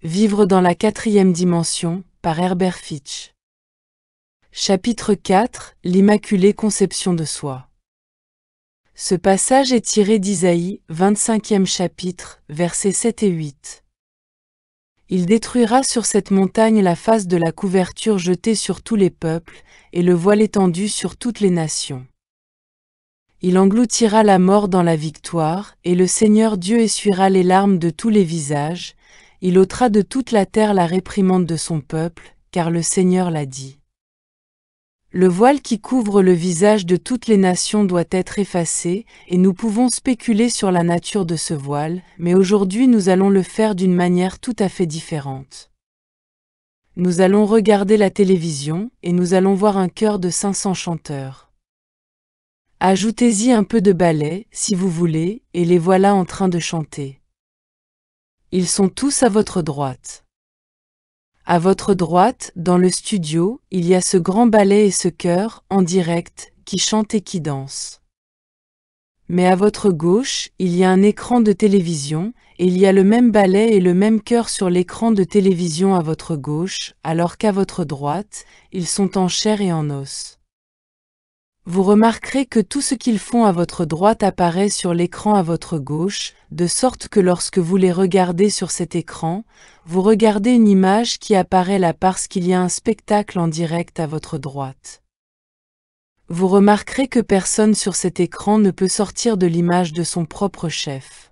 Vivre dans la quatrième dimension, par Herbert Fitch. Chapitre 4, l'Immaculée Conception de soi. Ce passage est tiré d'Isaïe, 25e chapitre, versets 7 et 8. Il détruira sur cette montagne la face de la couverture jetée sur tous les peuples, et le voile étendu sur toutes les nations. Il engloutira la mort dans la victoire, et le Seigneur Dieu essuiera les larmes de tous les visages, il ôtera de toute la terre la réprimande de son peuple, car le Seigneur l'a dit. Le voile qui couvre le visage de toutes les nations doit être effacé, et nous pouvons spéculer sur la nature de ce voile, mais aujourd'hui nous allons le faire d'une manière tout à fait différente. Nous allons regarder la télévision, et nous allons voir un chœur de 500 chanteurs. Ajoutez-y un peu de ballet, si vous voulez, et les voilà en train de chanter. Ils sont tous à votre droite. À votre droite, dans le studio, il y a ce grand ballet et ce chœur, en direct, qui chante et qui danse. Mais à votre gauche, il y a un écran de télévision, et il y a le même ballet et le même chœur sur l'écran de télévision à votre gauche, alors qu'à votre droite, ils sont en chair et en os. Vous remarquerez que tout ce qu'ils font à votre droite apparaît sur l'écran à votre gauche, de sorte que lorsque vous les regardez sur cet écran, vous regardez une image qui apparaît là parce qu'il y a un spectacle en direct à votre droite. Vous remarquerez que personne sur cet écran ne peut sortir de l'image de son propre chef.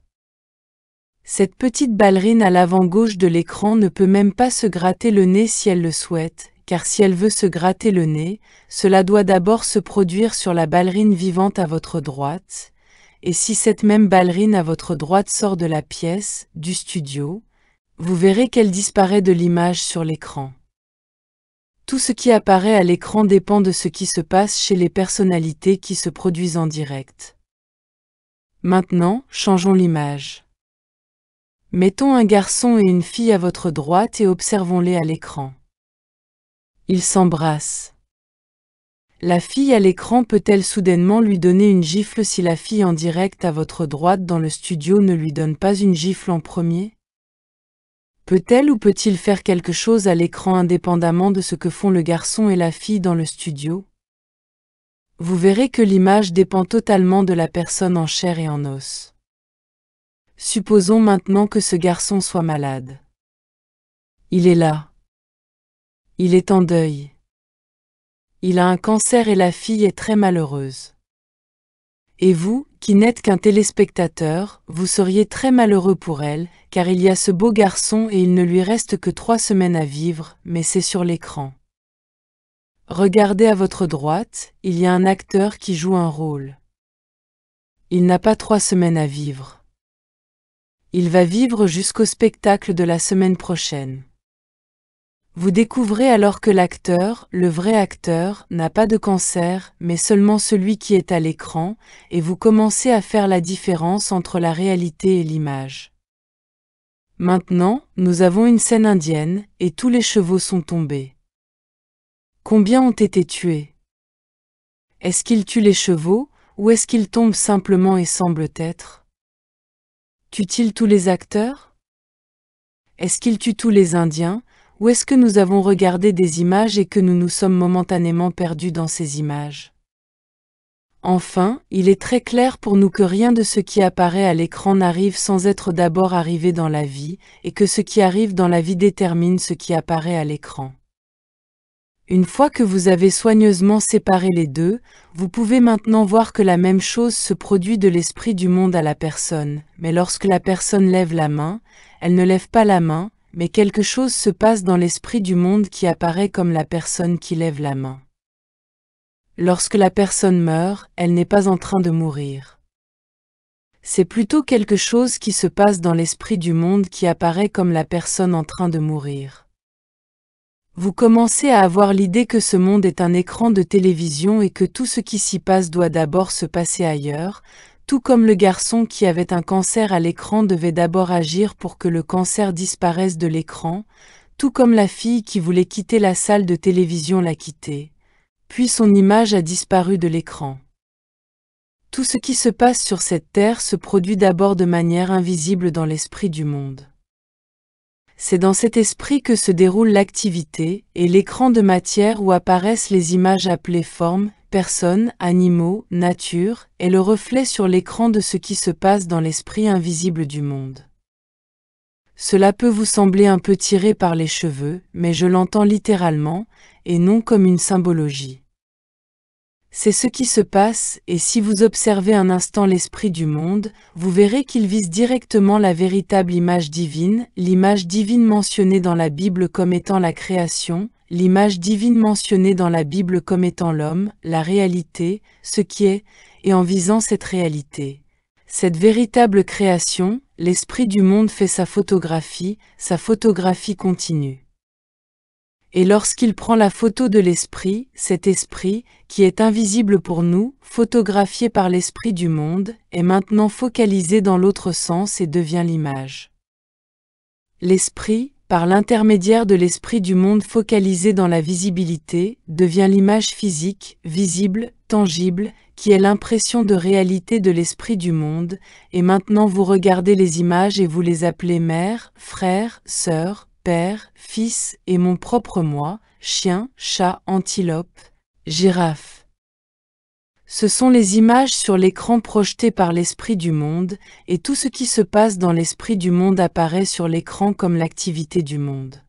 Cette petite ballerine à l'avant-gauche de l'écran ne peut même pas se gratter le nez si elle le souhaite, car si elle veut se gratter le nez, cela doit d'abord se produire sur la ballerine vivante à votre droite, et si cette même ballerine à votre droite sort de la pièce, du studio, vous verrez qu'elle disparaît de l'image sur l'écran. Tout ce qui apparaît à l'écran dépend de ce qui se passe chez les personnalités qui se produisent en direct. Maintenant, changeons l'image. Mettons un garçon et une fille à votre droite et observons-les à l'écran. Ils s'embrassent. La fille à l'écran peut-elle soudainement lui donner une gifle si la fille en direct à votre droite dans le studio ne lui donne pas une gifle en premier? Peut-elle ou peut-il faire quelque chose à l'écran indépendamment de ce que font le garçon et la fille dans le studio? Vous verrez que l'image dépend totalement de la personne en chair et en os. Supposons maintenant que ce garçon soit malade. Il est là. Il est en deuil. Il a un cancer et la fille est très malheureuse. Et vous, qui n'êtes qu'un téléspectateur, vous seriez très malheureux pour elle, car il y a ce beau garçon et il ne lui reste que 3 semaines à vivre, mais c'est sur l'écran. Regardez à votre droite, il y a un acteur qui joue un rôle. Il n'a pas 3 semaines à vivre. Il va vivre jusqu'au spectacle de la semaine prochaine. Vous découvrez alors que l'acteur, le vrai acteur, n'a pas de cancer, mais seulement celui qui est à l'écran, et vous commencez à faire la différence entre la réalité et l'image. Maintenant, nous avons une scène indienne, et tous les chevaux sont tombés. Combien ont été tués? Est-ce qu'ils tuent les chevaux, ou est-ce qu'ils tombent simplement et semblent être? Tuent-ils tous les acteurs? Est-ce qu'ils tuent tous les Indiens? Ou est-ce que nous avons regardé des images et que nous nous sommes momentanément perdus dans ces images? Enfin, il est très clair pour nous que rien de ce qui apparaît à l'écran n'arrive sans être d'abord arrivé dans la vie, et que ce qui arrive dans la vie détermine ce qui apparaît à l'écran. Une fois que vous avez soigneusement séparé les deux, vous pouvez maintenant voir que la même chose se produit de l'esprit du monde à la personne, mais lorsque la personne lève la main, elle ne lève pas la main, mais quelque chose se passe dans l'esprit du monde qui apparaît comme la personne qui lève la main. Lorsque la personne meurt, elle n'est pas en train de mourir. C'est plutôt quelque chose qui se passe dans l'esprit du monde qui apparaît comme la personne en train de mourir. Vous commencez à avoir l'idée que ce monde est un écran de télévision et que tout ce qui s'y passe doit d'abord se passer ailleurs, tout comme le garçon qui avait un cancer à l'écran devait d'abord agir pour que le cancer disparaisse de l'écran, tout comme la fille qui voulait quitter la salle de télévision l'a quittée. Puis son image a disparu de l'écran. Tout ce qui se passe sur cette terre se produit d'abord de manière invisible dans l'esprit du monde. C'est dans cet esprit que se déroule l'activité, et l'écran de matière où apparaissent les images appelées formes, personnes, animaux, nature, est le reflet sur l'écran de ce qui se passe dans l'esprit invisible du monde. Cela peut vous sembler un peu tiré par les cheveux, mais je l'entends littéralement, et non comme une symbologie. C'est ce qui se passe, et si vous observez un instant l'esprit du monde, vous verrez qu'il vise directement la véritable image divine, l'image divine mentionnée dans la Bible comme étant la création, l'image divine mentionnée dans la Bible comme étant l'homme, la réalité, ce qui est, et en visant cette réalité. Cette véritable création, l'esprit du monde fait sa photographie continue. Et lorsqu'il prend la photo de l'esprit, cet esprit, qui est invisible pour nous, photographié par l'esprit du monde, est maintenant focalisé dans l'autre sens et devient l'image. L'esprit, par l'intermédiaire de l'esprit du monde focalisé dans la visibilité, devient l'image physique, visible, tangible, qui est l'impression de réalité de l'esprit du monde, et maintenant vous regardez les images et vous les appelez mère, frère, sœur, père, fils, et mon propre moi, chien, chat, antilope, girafe. Ce sont les images sur l'écran projetées par l'esprit du monde, et tout ce qui se passe dans l'esprit du monde apparaît sur l'écran comme l'activité du monde.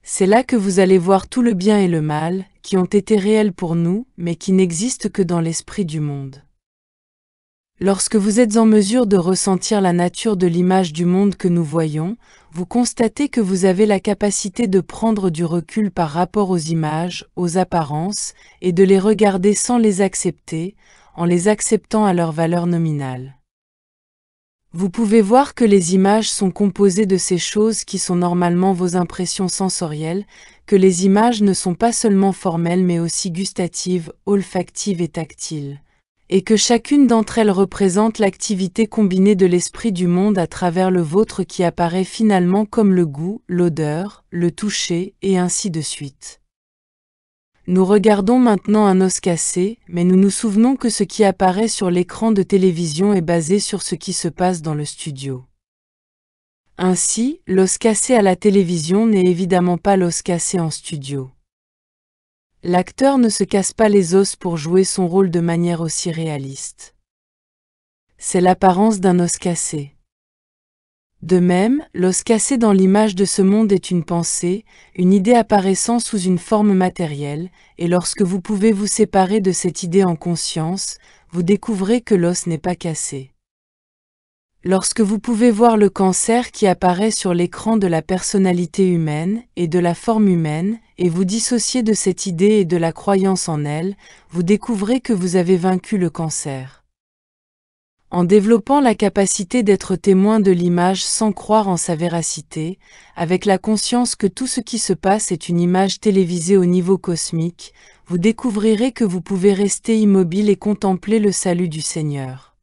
C'est là que vous allez voir tout le bien et le mal, qui ont été réels pour nous, mais qui n'existent que dans l'esprit du monde. Lorsque vous êtes en mesure de ressentir la nature de l'image du monde que nous voyons, vous constatez que vous avez la capacité de prendre du recul par rapport aux images, aux apparences, et de les regarder sans les accepter, en les acceptant à leur valeur nominale. Vous pouvez voir que les images sont composées de ces choses qui sont normalement vos impressions sensorielles, que les images ne sont pas seulement formelles mais aussi gustatives, olfactives et tactiles. Et que chacune d'entre elles représente l'activité combinée de l'esprit du monde à travers le vôtre qui apparaît finalement comme le goût, l'odeur, le toucher, et ainsi de suite. Nous regardons maintenant un os cassé, mais nous nous souvenons que ce qui apparaît sur l'écran de télévision est basé sur ce qui se passe dans le studio. Ainsi, l'os cassé à la télévision n'est évidemment pas l'os cassé en studio. L'acteur ne se casse pas les os pour jouer son rôle de manière aussi réaliste. C'est l'apparence d'un os cassé. De même, l'os cassé dans l'image de ce monde est une pensée, une idée apparaissant sous une forme matérielle, et lorsque vous pouvez vous séparer de cette idée en conscience, vous découvrez que l'os n'est pas cassé. Lorsque vous pouvez voir le cancer qui apparaît sur l'écran de la personnalité humaine et de la forme humaine, et vous dissocier de cette idée et de la croyance en elle, vous découvrez que vous avez vaincu le cancer. En développant la capacité d'être témoin de l'image sans croire en sa véracité, avec la conscience que tout ce qui se passe est une image télévisée au niveau cosmique, vous découvrirez que vous pouvez rester immobile et contempler le salut du Seigneur.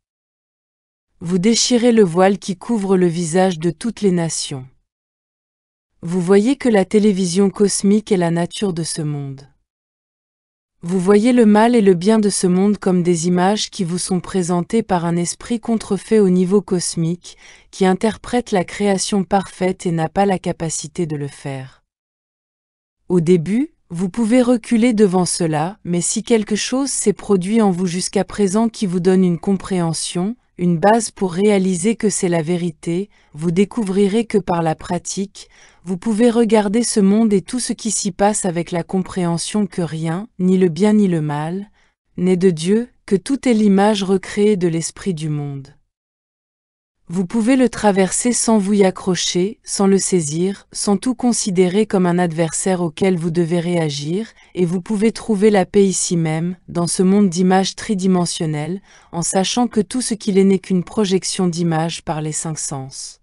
Vous déchirez le voile qui couvre le visage de toutes les nations. Vous voyez que la télévision cosmique est la nature de ce monde. Vous voyez le mal et le bien de ce monde comme des images qui vous sont présentées par un esprit contrefait au niveau cosmique, qui interprète la création parfaite et n'a pas la capacité de le faire. Au début, vous pouvez reculer devant cela, mais si quelque chose s'est produit en vous jusqu'à présent qui vous donne une compréhension, une base pour réaliser que c'est la vérité, vous découvrirez que par la pratique, vous pouvez regarder ce monde et tout ce qui s'y passe avec la compréhension que rien, ni le bien ni le mal, n'est de Dieu, que tout est l'image recréée de l'esprit du monde. Vous pouvez le traverser sans vous y accrocher, sans le saisir, sans tout considérer comme un adversaire auquel vous devez réagir, et vous pouvez trouver la paix ici même, dans ce monde d'images tridimensionnelles, en sachant que tout ce qu'il est n'est qu'une projection d'images par les 5 sens.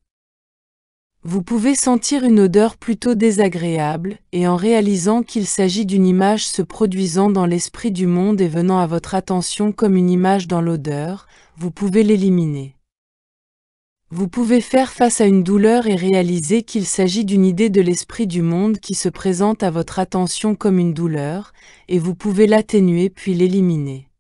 Vous pouvez sentir une odeur plutôt désagréable, et en réalisant qu'il s'agit d'une image se produisant dans l'esprit du monde et venant à votre attention comme une image dans l'odeur, vous pouvez l'éliminer. Vous pouvez faire face à une douleur et réaliser qu'il s'agit d'une idée de l'esprit du monde qui se présente à votre attention comme une douleur, et vous pouvez l'atténuer puis l'éliminer.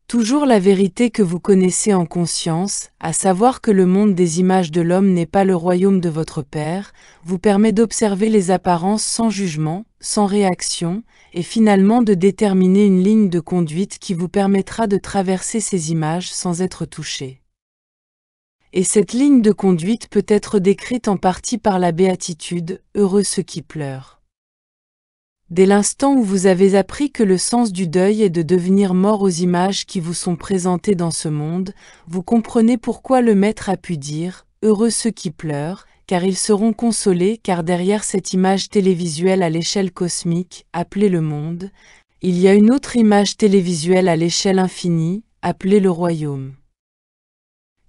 Toujours la vérité que vous connaissez en conscience, à savoir que le monde des images de l'homme n'est pas le royaume de votre Père, vous permet d'observer les apparences sans jugement, sans réaction, et finalement de déterminer une ligne de conduite qui vous permettra de traverser ces images sans être touché. Et cette ligne de conduite peut être décrite en partie par la béatitude « Heureux ceux qui pleurent ». Dès l'instant où vous avez appris que le sens du deuil est de devenir mort aux images qui vous sont présentées dans ce monde, vous comprenez pourquoi le Maître a pu dire « Heureux ceux qui pleurent », car ils seront consolés, car derrière cette image télévisuelle à l'échelle cosmique, appelée le monde, il y a une autre image télévisuelle à l'échelle infinie, appelée le royaume.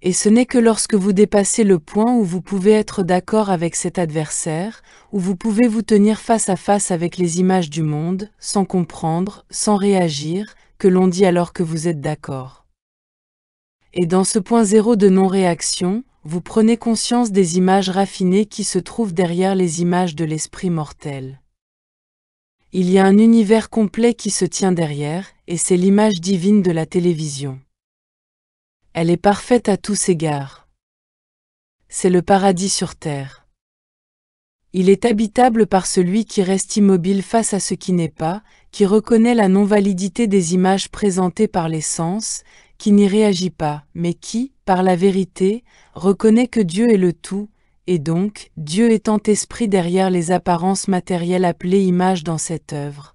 Et ce n'est que lorsque vous dépassez le point où vous pouvez être d'accord avec cet adversaire, où vous pouvez vous tenir face à face avec les images du monde, sans comprendre, sans réagir, que l'on dit alors que vous êtes d'accord. Et dans ce point zéro de non-réaction, vous prenez conscience des images raffinées qui se trouvent derrière les images de l'esprit mortel. Il y a un univers complet qui se tient derrière, et c'est l'image divine de la télévision. Elle est parfaite à tous égards. C'est le paradis sur terre. Il est habitable par celui qui reste immobile face à ce qui n'est pas, qui reconnaît la non-validité des images présentées par les sens, qui n'y réagit pas, mais qui, par la vérité, reconnaît que Dieu est le tout, et donc, Dieu étant esprit derrière les apparences matérielles appelées images dans cette œuvre.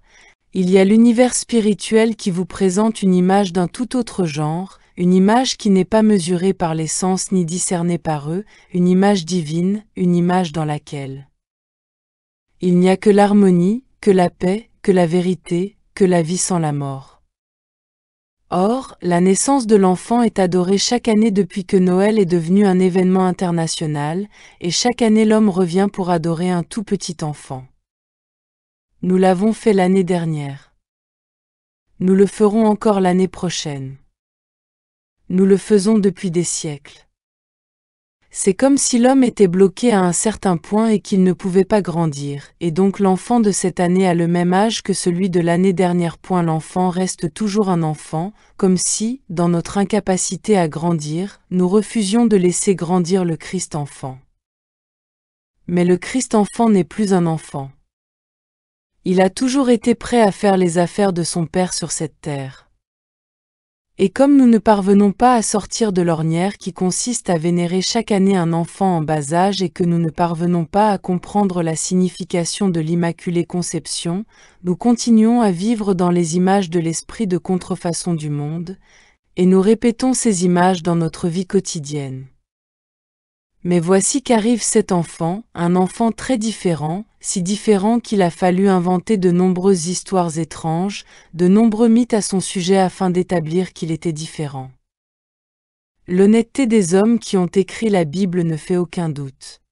Il y a l'univers spirituel qui vous présente une image d'un tout autre genre, une image qui n'est pas mesurée par les sens ni discernée par eux, une image divine, une image dans laquelle il n'y a que l'harmonie, que la paix, que la vérité, que la vie sans la mort. Or, la naissance de l'enfant est adorée chaque année depuis que Noël est devenu un événement international, et chaque année l'homme revient pour adorer un tout petit enfant. Nous l'avons fait l'année dernière. Nous le ferons encore l'année prochaine. Nous le faisons depuis des siècles. C'est comme si l'homme était bloqué à un certain point et qu'il ne pouvait pas grandir, et donc l'enfant de cette année a le même âge que celui de l'année dernière. L'enfant reste toujours un enfant, comme si, dans notre incapacité à grandir, nous refusions de laisser grandir le Christ enfant. Mais le Christ enfant n'est plus un enfant. Il a toujours été prêt à faire les affaires de son Père sur cette terre. Et comme nous ne parvenons pas à sortir de l'ornière qui consiste à vénérer chaque année un enfant en bas âge et que nous ne parvenons pas à comprendre la signification de l'Immaculée Conception, nous continuons à vivre dans les images de l'esprit de contrefaçon du monde, et nous répétons ces images dans notre vie quotidienne. Mais voici qu'arrive cet enfant, un enfant très différent, si différent qu'il a fallu inventer de nombreuses histoires étranges, de nombreux mythes à son sujet afin d'établir qu'il était différent. L'honnêteté des hommes qui ont écrit la Bible ne fait aucun doute.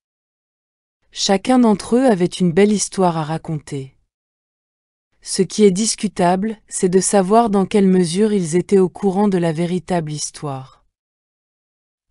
Chacun d'entre eux avait une belle histoire à raconter. Ce qui est discutable, c'est de savoir dans quelle mesure ils étaient au courant de la véritable histoire.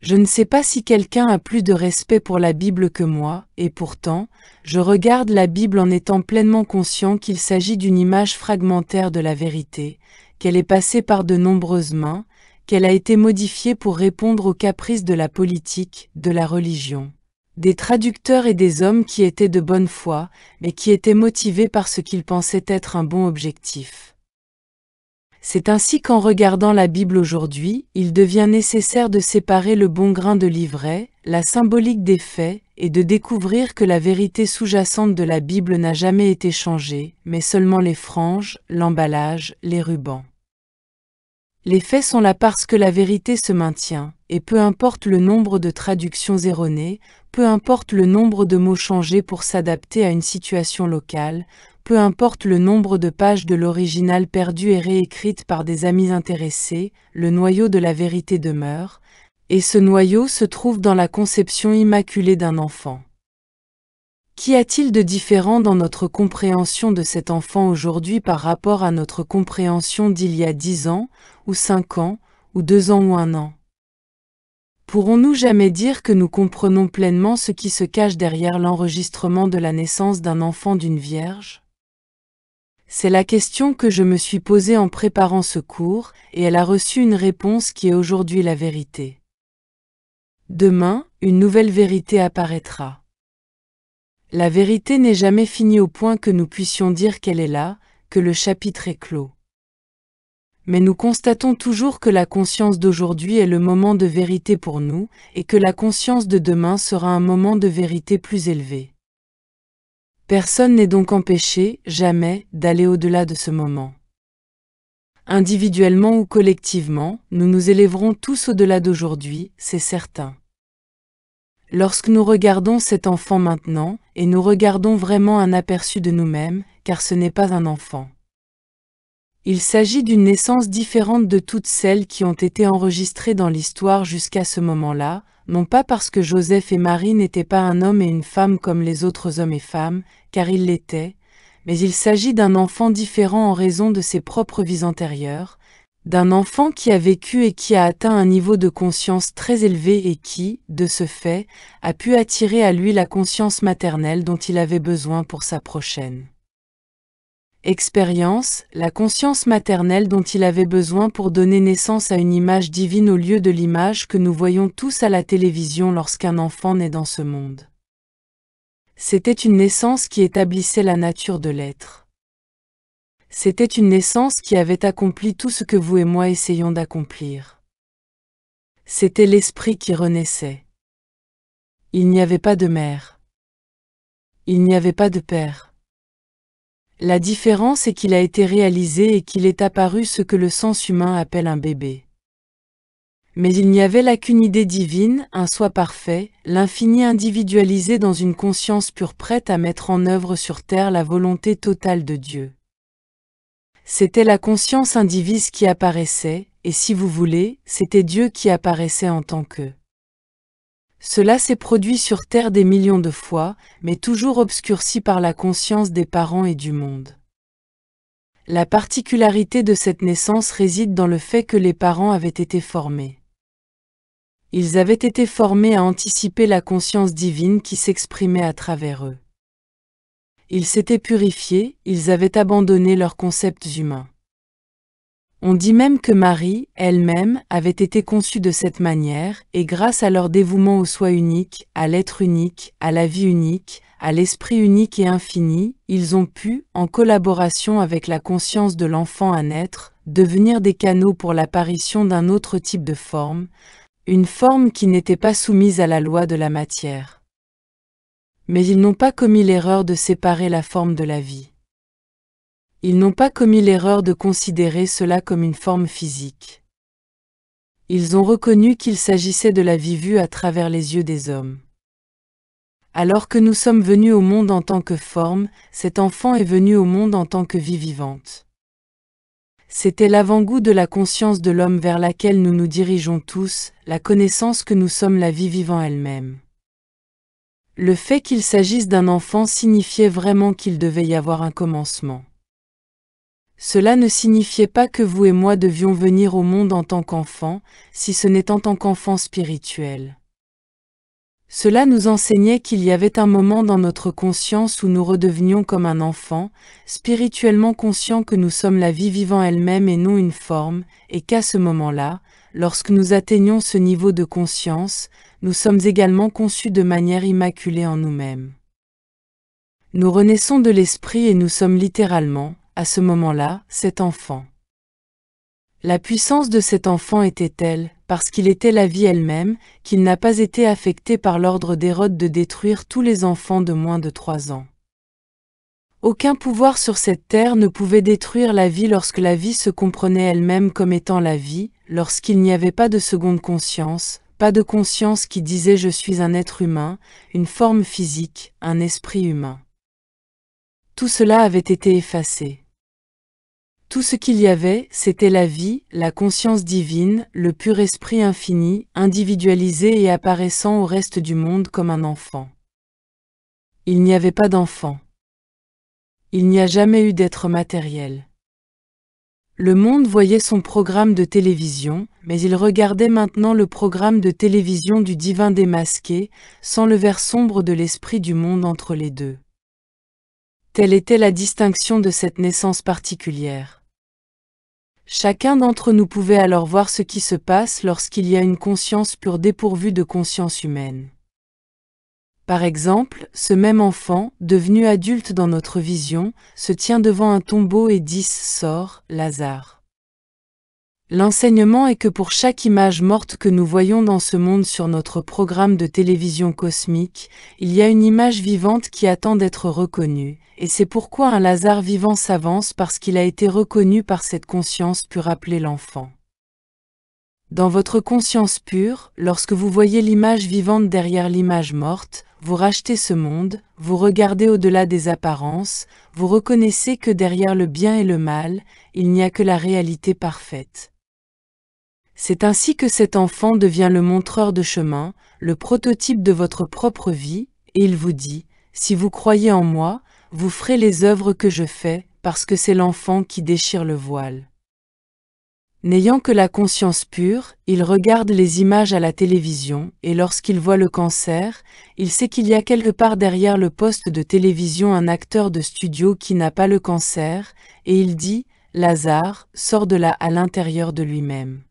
Je ne sais pas si quelqu'un a plus de respect pour la Bible que moi, et pourtant, je regarde la Bible en étant pleinement conscient qu'il s'agit d'une image fragmentaire de la vérité, qu'elle est passée par de nombreuses mains, qu'elle a été modifiée pour répondre aux caprices de la politique, de la religion, des traducteurs et des hommes qui étaient de bonne foi, mais qui étaient motivés par ce qu'ils pensaient être un bon objectif. C'est ainsi qu'en regardant la Bible aujourd'hui, il devient nécessaire de séparer le bon grain de l'ivraie, la symbolique des faits, et de découvrir que la vérité sous-jacente de la Bible n'a jamais été changée, mais seulement les franges, l'emballage, les rubans. Les faits sont là parce que la vérité se maintient, et peu importe le nombre de traductions erronées, peu importe le nombre de mots changés pour s'adapter à une situation locale, peu importe le nombre de pages de l'original perdues et réécrites par des amis intéressés, le noyau de la vérité demeure, et ce noyau se trouve dans la conception immaculée d'un enfant. Qu'y a-t-il de différent dans notre compréhension de cet enfant aujourd'hui par rapport à notre compréhension d'il y a 10 ans, ou 5 ans, ou 2 ans ou 1 an? Pourrons-nous jamais dire que nous comprenons pleinement ce qui se cache derrière l'enregistrement de la naissance d'un enfant d'une vierge? C'est la question que je me suis posée en préparant ce cours, et elle a reçu une réponse qui est aujourd'hui la vérité. Demain, une nouvelle vérité apparaîtra. La vérité n'est jamais finie au point que nous puissions dire qu'elle est là, que le chapitre est clos. Mais nous constatons toujours que la conscience d'aujourd'hui est le moment de vérité pour nous, et que la conscience de demain sera un moment de vérité plus élevé. Personne n'est donc empêché, jamais, d'aller au-delà de ce moment. Individuellement ou collectivement, nous nous élèverons tous au-delà d'aujourd'hui, c'est certain. Lorsque nous regardons cet enfant maintenant, et nous regardons vraiment un aperçu de nous-mêmes, car ce n'est pas un enfant. Il s'agit d'une naissance différente de toutes celles qui ont été enregistrées dans l'histoire jusqu'à ce moment-là, non pas parce que Joseph et Marie n'étaient pas un homme et une femme comme les autres hommes et femmes, car ils l'étaient, mais il s'agit d'un enfant différent en raison de ses propres vies antérieures, d'un enfant qui a vécu et qui a atteint un niveau de conscience très élevé et qui, de ce fait, a pu attirer à lui la conscience maternelle dont il avait besoin pour sa prochaine expérience, la conscience maternelle dont il avait besoin pour donner naissance à une image divine au lieu de l'image que nous voyons tous à la télévision lorsqu'un enfant naît dans ce monde. C'était une naissance qui établissait la nature de l'être. C'était une naissance qui avait accompli tout ce que vous et moi essayons d'accomplir. C'était l'esprit qui renaissait. Il n'y avait pas de mère. Il n'y avait pas de père. La différence est qu'il a été réalisé et qu'il est apparu ce que le sens humain appelle un bébé. Mais il n'y avait là qu'une idée divine, un soi parfait, l'infini individualisé dans une conscience pure prête à mettre en œuvre sur terre la volonté totale de Dieu. C'était la conscience indivise qui apparaissait, et si vous voulez, c'était Dieu qui apparaissait en tant que. Cela s'est produit sur terre des millions de fois, mais toujours obscurci par la conscience des parents et du monde. La particularité de cette naissance réside dans le fait que les parents avaient été formés. Ils avaient été formés à anticiper la conscience divine qui s'exprimait à travers eux. Ils s'étaient purifiés, ils avaient abandonné leurs concepts humains. On dit même que Marie, elle-même, avait été conçue de cette manière, et grâce à leur dévouement au soi unique, à l'être unique, à la vie unique, à l'esprit unique et infini, ils ont pu, en collaboration avec la conscience de l'enfant à naître, devenir des canaux pour l'apparition d'un autre type de forme, une forme qui n'était pas soumise à la loi de la matière. Mais ils n'ont pas commis l'erreur de séparer la forme de la vie. Ils n'ont pas commis l'erreur de considérer cela comme une forme physique. Ils ont reconnu qu'il s'agissait de la vie vue à travers les yeux des hommes. Alors que nous sommes venus au monde en tant que forme, cet enfant est venu au monde en tant que vie vivante. C'était l'avant-goût de la conscience de l'homme vers laquelle nous nous dirigeons tous, la connaissance que nous sommes la vie vivant elle-même. Le fait qu'il s'agisse d'un enfant signifiait vraiment qu'il devait y avoir un commencement. Cela ne signifiait pas que vous et moi devions venir au monde en tant qu'enfants, si ce n'est en tant qu'enfants spirituels. Cela nous enseignait qu'il y avait un moment dans notre conscience où nous redevenions comme un enfant, spirituellement conscients que nous sommes la vie vivant elle-même et non une forme, et qu'à ce moment-là, lorsque nous atteignons ce niveau de conscience, nous sommes également conçus de manière immaculée en nous-mêmes. Nous renaissons de l'esprit et nous sommes littéralement, à ce moment-là, cet enfant. La puissance de cet enfant était telle, parce qu'il était la vie elle-même, qu'il n'a pas été affecté par l'ordre d'Hérode de détruire tous les enfants de moins de 3 ans. Aucun pouvoir sur cette terre ne pouvait détruire la vie lorsque la vie se comprenait elle-même comme étant la vie, lorsqu'il n'y avait pas de seconde conscience, pas de conscience qui disait « je suis un être humain », une forme physique, un esprit humain. Tout cela avait été effacé. Tout ce qu'il y avait, c'était la vie, la conscience divine, le pur esprit infini, individualisé et apparaissant au reste du monde comme un enfant. Il n'y avait pas d'enfant. Il n'y a jamais eu d'être matériel. Le monde voyait son programme de télévision, mais il regardait maintenant le programme de télévision du divin démasqué, sans le vert sombre de l'esprit du monde entre les deux. Telle était la distinction de cette naissance particulière. Chacun d'entre nous pouvait alors voir ce qui se passe lorsqu'il y a une conscience pure dépourvue de conscience humaine. Par exemple, ce même enfant, devenu adulte dans notre vision, se tient devant un tombeau et dit « Sors, Lazare ». L'enseignement est que pour chaque image morte que nous voyons dans ce monde sur notre programme de télévision cosmique, il y a une image vivante qui attend d'être reconnue, et c'est pourquoi un Lazare vivant s'avance parce qu'il a été reconnu par cette conscience pure appelée l'enfant. Dans votre conscience pure, lorsque vous voyez l'image vivante derrière l'image morte, vous rachetez ce monde, vous regardez au-delà des apparences, vous reconnaissez que derrière le bien et le mal, il n'y a que la réalité parfaite. C'est ainsi que cet enfant devient le montreur de chemin, le prototype de votre propre vie, et il vous dit, si vous croyez en moi, vous ferez les œuvres que je fais, parce que c'est l'enfant qui déchire le voile. N'ayant que la conscience pure, il regarde les images à la télévision, et lorsqu'il voit le cancer, il sait qu'il y a quelque part derrière le poste de télévision un acteur de studio qui n'a pas le cancer, et il dit, Lazare, sors de là à l'intérieur de lui-même.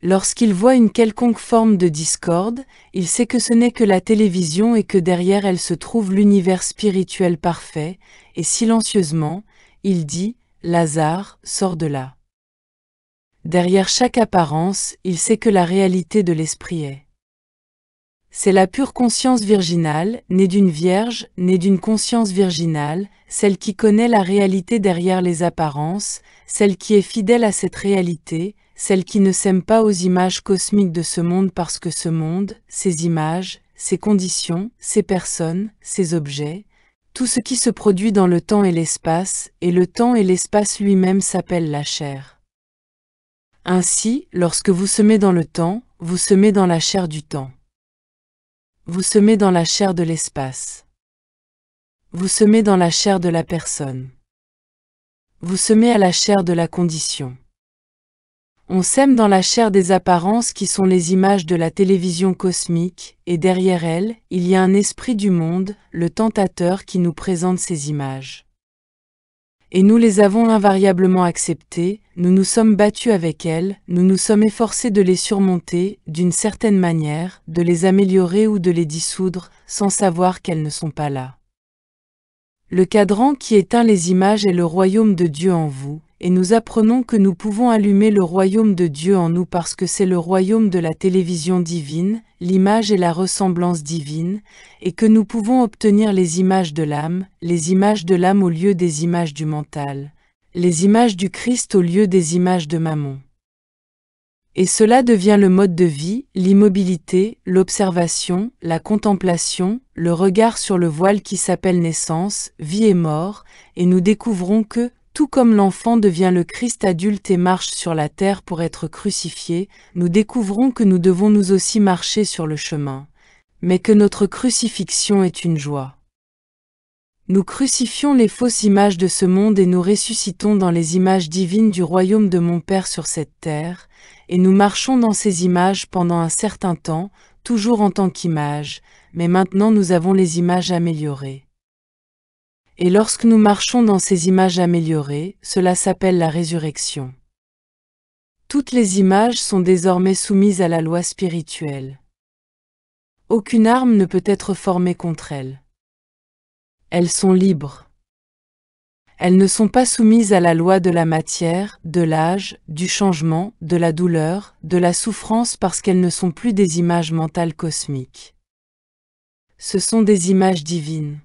Lorsqu'il voit une quelconque forme de discorde, il sait que ce n'est que la télévision et que derrière elle se trouve l'univers spirituel parfait, et silencieusement, il dit, Lazare, sors de là. Derrière chaque apparence, il sait que la réalité de l'esprit est. C'est la pure conscience virginale, née d'une vierge, née d'une conscience virginale, celle qui connaît la réalité derrière les apparences, celle qui est fidèle à cette réalité, celle qui ne s'aime pas aux images cosmiques de ce monde parce que ce monde, ces images, ces conditions, ces personnes, ces objets, tout ce qui se produit dans le temps et le temps et l'espace lui-même s'appelle la chair. Ainsi, lorsque vous semez dans le temps, vous semez dans la chair du temps. Vous semez dans la chair de l'espace. Vous semez dans la chair de la personne. Vous semez à la chair de la condition. On sème dans la chair des apparences qui sont les images de la télévision cosmique, et derrière elles, il y a un esprit du monde, le tentateur qui nous présente ces images. Et nous les avons invariablement acceptées, nous nous sommes battus avec elles, nous nous sommes efforcés de les surmonter, d'une certaine manière, de les améliorer ou de les dissoudre, sans savoir qu'elles ne sont pas là. Le cadran qui éteint les images est le royaume de Dieu en vous, et nous apprenons que nous pouvons allumer le royaume de Dieu en nous parce que c'est le royaume de la télévision divine, l'image et la ressemblance divine, et que nous pouvons obtenir les images de l'âme au lieu des images du mental, les images du Christ au lieu des images de Mammon. Et cela devient le mode de vie, l'immobilité, l'observation, la contemplation, le regard sur le voile qui s'appelle naissance, vie et mort, et nous découvrons que, tout comme l'enfant devient le Christ adulte et marche sur la terre pour être crucifié, nous découvrons que nous devons nous aussi marcher sur le chemin, mais que notre crucifixion est une joie. Nous crucifions les fausses images de ce monde et nous ressuscitons dans les images divines du royaume de mon Père sur cette terre, et nous marchons dans ces images pendant un certain temps, toujours en tant qu'image, mais maintenant nous avons les images améliorées. Et lorsque nous marchons dans ces images améliorées, cela s'appelle la résurrection. Toutes les images sont désormais soumises à la loi spirituelle. Aucune arme ne peut être formée contre elles. Elles sont libres. Elles ne sont pas soumises à la loi de la matière, de l'âge, du changement, de la douleur, de la souffrance parce qu'elles ne sont plus des images mentales cosmiques. Ce sont des images divines.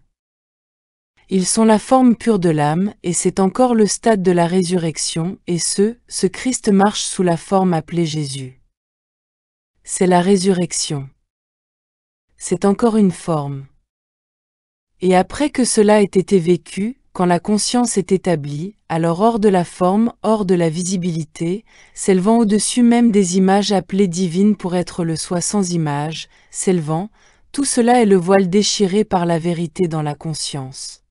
Ils sont la forme pure de l'âme, et c'est encore le stade de la résurrection, et ce Christ marche sous la forme appelée Jésus. C'est la résurrection. C'est encore une forme. Et après que cela ait été vécu, quand la conscience est établie, alors hors de la forme, hors de la visibilité, s'élevant au-dessus même des images appelées divines pour être le soi sans image, s'élevant, tout cela est le voile déchiré par la vérité dans la conscience.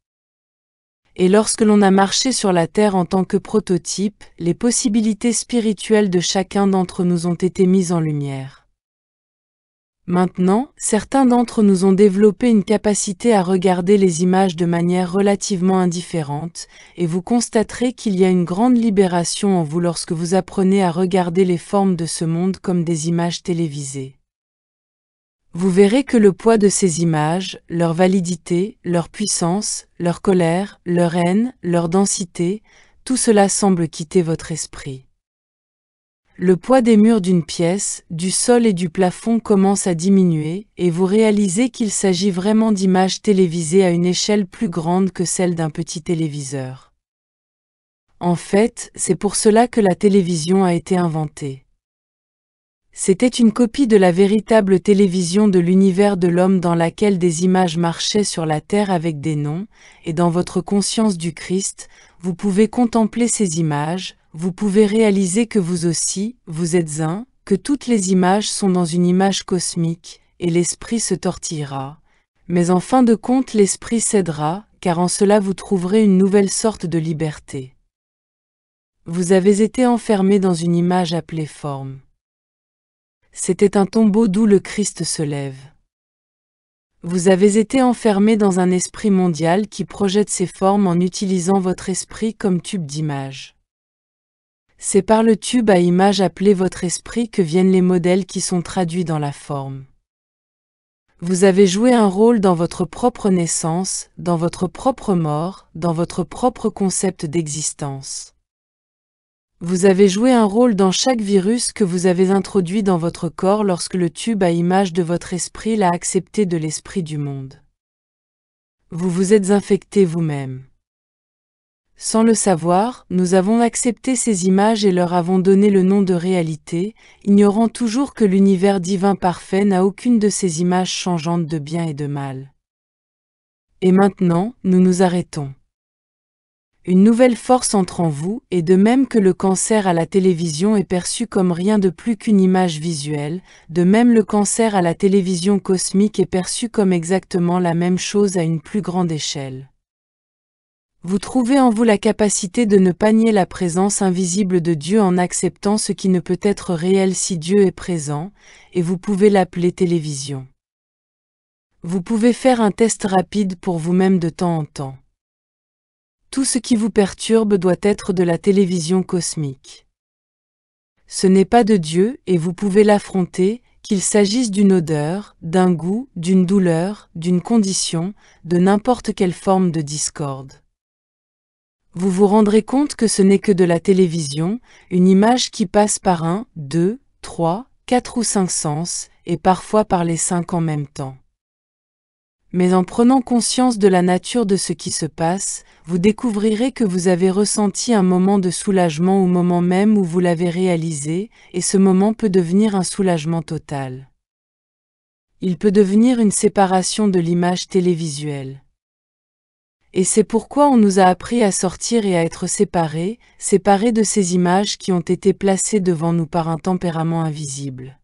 Et lorsque l'on a marché sur la terre en tant que prototype, les possibilités spirituelles de chacun d'entre nous ont été mises en lumière. Maintenant, certains d'entre nous ont développé une capacité à regarder les images de manière relativement indifférente, et vous constaterez qu'il y a une grande libération en vous lorsque vous apprenez à regarder les formes de ce monde comme des images télévisées. Vous verrez que le poids de ces images, leur validité, leur puissance, leur colère, leur haine, leur densité, tout cela semble quitter votre esprit. Le poids des murs d'une pièce, du sol et du plafond commence à diminuer, et vous réalisez qu'il s'agit vraiment d'images télévisées à une échelle plus grande que celle d'un petit téléviseur. En fait, c'est pour cela que la télévision a été inventée. C'était une copie de la véritable télévision de l'univers de l'homme dans laquelle des images marchaient sur la terre avec des noms, et dans votre conscience du Christ, vous pouvez contempler ces images, vous pouvez réaliser que vous aussi, vous êtes un, que toutes les images sont dans une image cosmique, et l'esprit se tortillera. Mais en fin de compte l'esprit cédera, car en cela vous trouverez une nouvelle sorte de liberté. Vous avez été enfermé dans une image appelée forme. C'était un tombeau d'où le Christ se lève. Vous avez été enfermé dans un esprit mondial qui projette ses formes en utilisant votre esprit comme tube d'image. C'est par le tube à image appelé votre esprit que viennent les modèles qui sont traduits dans la forme. Vous avez joué un rôle dans votre propre naissance, dans votre propre mort, dans votre propre concept d'existence. Vous avez joué un rôle dans chaque virus que vous avez introduit dans votre corps lorsque le tube à image de votre esprit l'a accepté de l'esprit du monde. Vous vous êtes infecté vous-même. Sans le savoir, nous avons accepté ces images et leur avons donné le nom de réalité, ignorant toujours que l'univers divin parfait n'a aucune de ces images changeantes de bien et de mal. Et maintenant, nous nous arrêtons. Une nouvelle force entre en vous, et de même que le cancer à la télévision est perçu comme rien de plus qu'une image visuelle, de même le cancer à la télévision cosmique est perçu comme exactement la même chose à une plus grande échelle. Vous trouvez en vous la capacité de ne pas nier la présence invisible de Dieu en acceptant ce qui ne peut être réel si Dieu est présent, et vous pouvez l'appeler télévision. Vous pouvez faire un test rapide pour vous-même de temps en temps. Tout ce qui vous perturbe doit être de la télévision cosmique. Ce n'est pas de Dieu et vous pouvez l'affronter, qu'il s'agisse d'une odeur, d'un goût, d'une douleur, d'une condition, de n'importe quelle forme de discorde. Vous vous rendrez compte que ce n'est que de la télévision, une image qui passe par 1, 2, 3, 4 ou 5 sens, et parfois par les 5 en même temps. Mais en prenant conscience de la nature de ce qui se passe, vous découvrirez que vous avez ressenti un moment de soulagement au moment même où vous l'avez réalisé, et ce moment peut devenir un soulagement total. Il peut devenir une séparation de l'image télévisuelle. Et c'est pourquoi on nous a appris à sortir et à être séparés de ces images qui ont été placées devant nous par un tempérament invisible.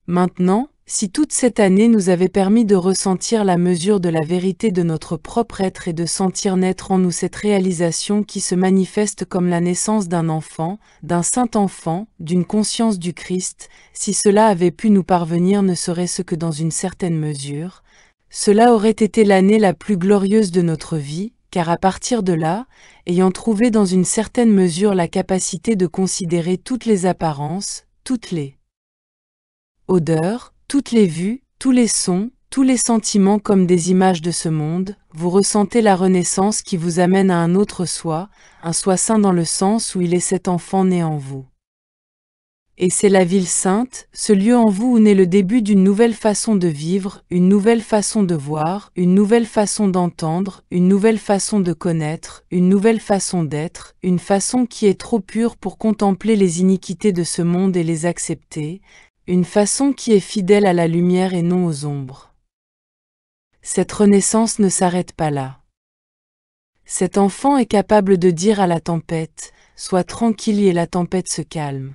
Maintenant, si toute cette année nous avait permis de ressentir la mesure de la vérité de notre propre être et de sentir naître en nous cette réalisation qui se manifeste comme la naissance d'un enfant, d'un saint enfant, d'une conscience du Christ, si cela avait pu nous parvenir ne serait-ce que dans une certaine mesure, cela aurait été l'année la plus glorieuse de notre vie, car à partir de là, ayant trouvé dans une certaine mesure la capacité de considérer toutes les apparences, toutes les odeurs, toutes les vues, tous les sons, tous les sentiments comme des images de ce monde, vous ressentez la renaissance qui vous amène à un autre soi, un soi saint dans le sens où il est cet enfant né en vous. Et c'est la ville sainte, ce lieu en vous où naît le début d'une nouvelle façon de vivre, une nouvelle façon de voir, une nouvelle façon d'entendre, une nouvelle façon de connaître, une nouvelle façon d'être, une façon qui est trop pure pour contempler les iniquités de ce monde et les accepter, une façon qui est fidèle à la lumière et non aux ombres. Cette renaissance ne s'arrête pas là. Cet enfant est capable de dire à la tempête, « Sois tranquille » et la tempête se calme.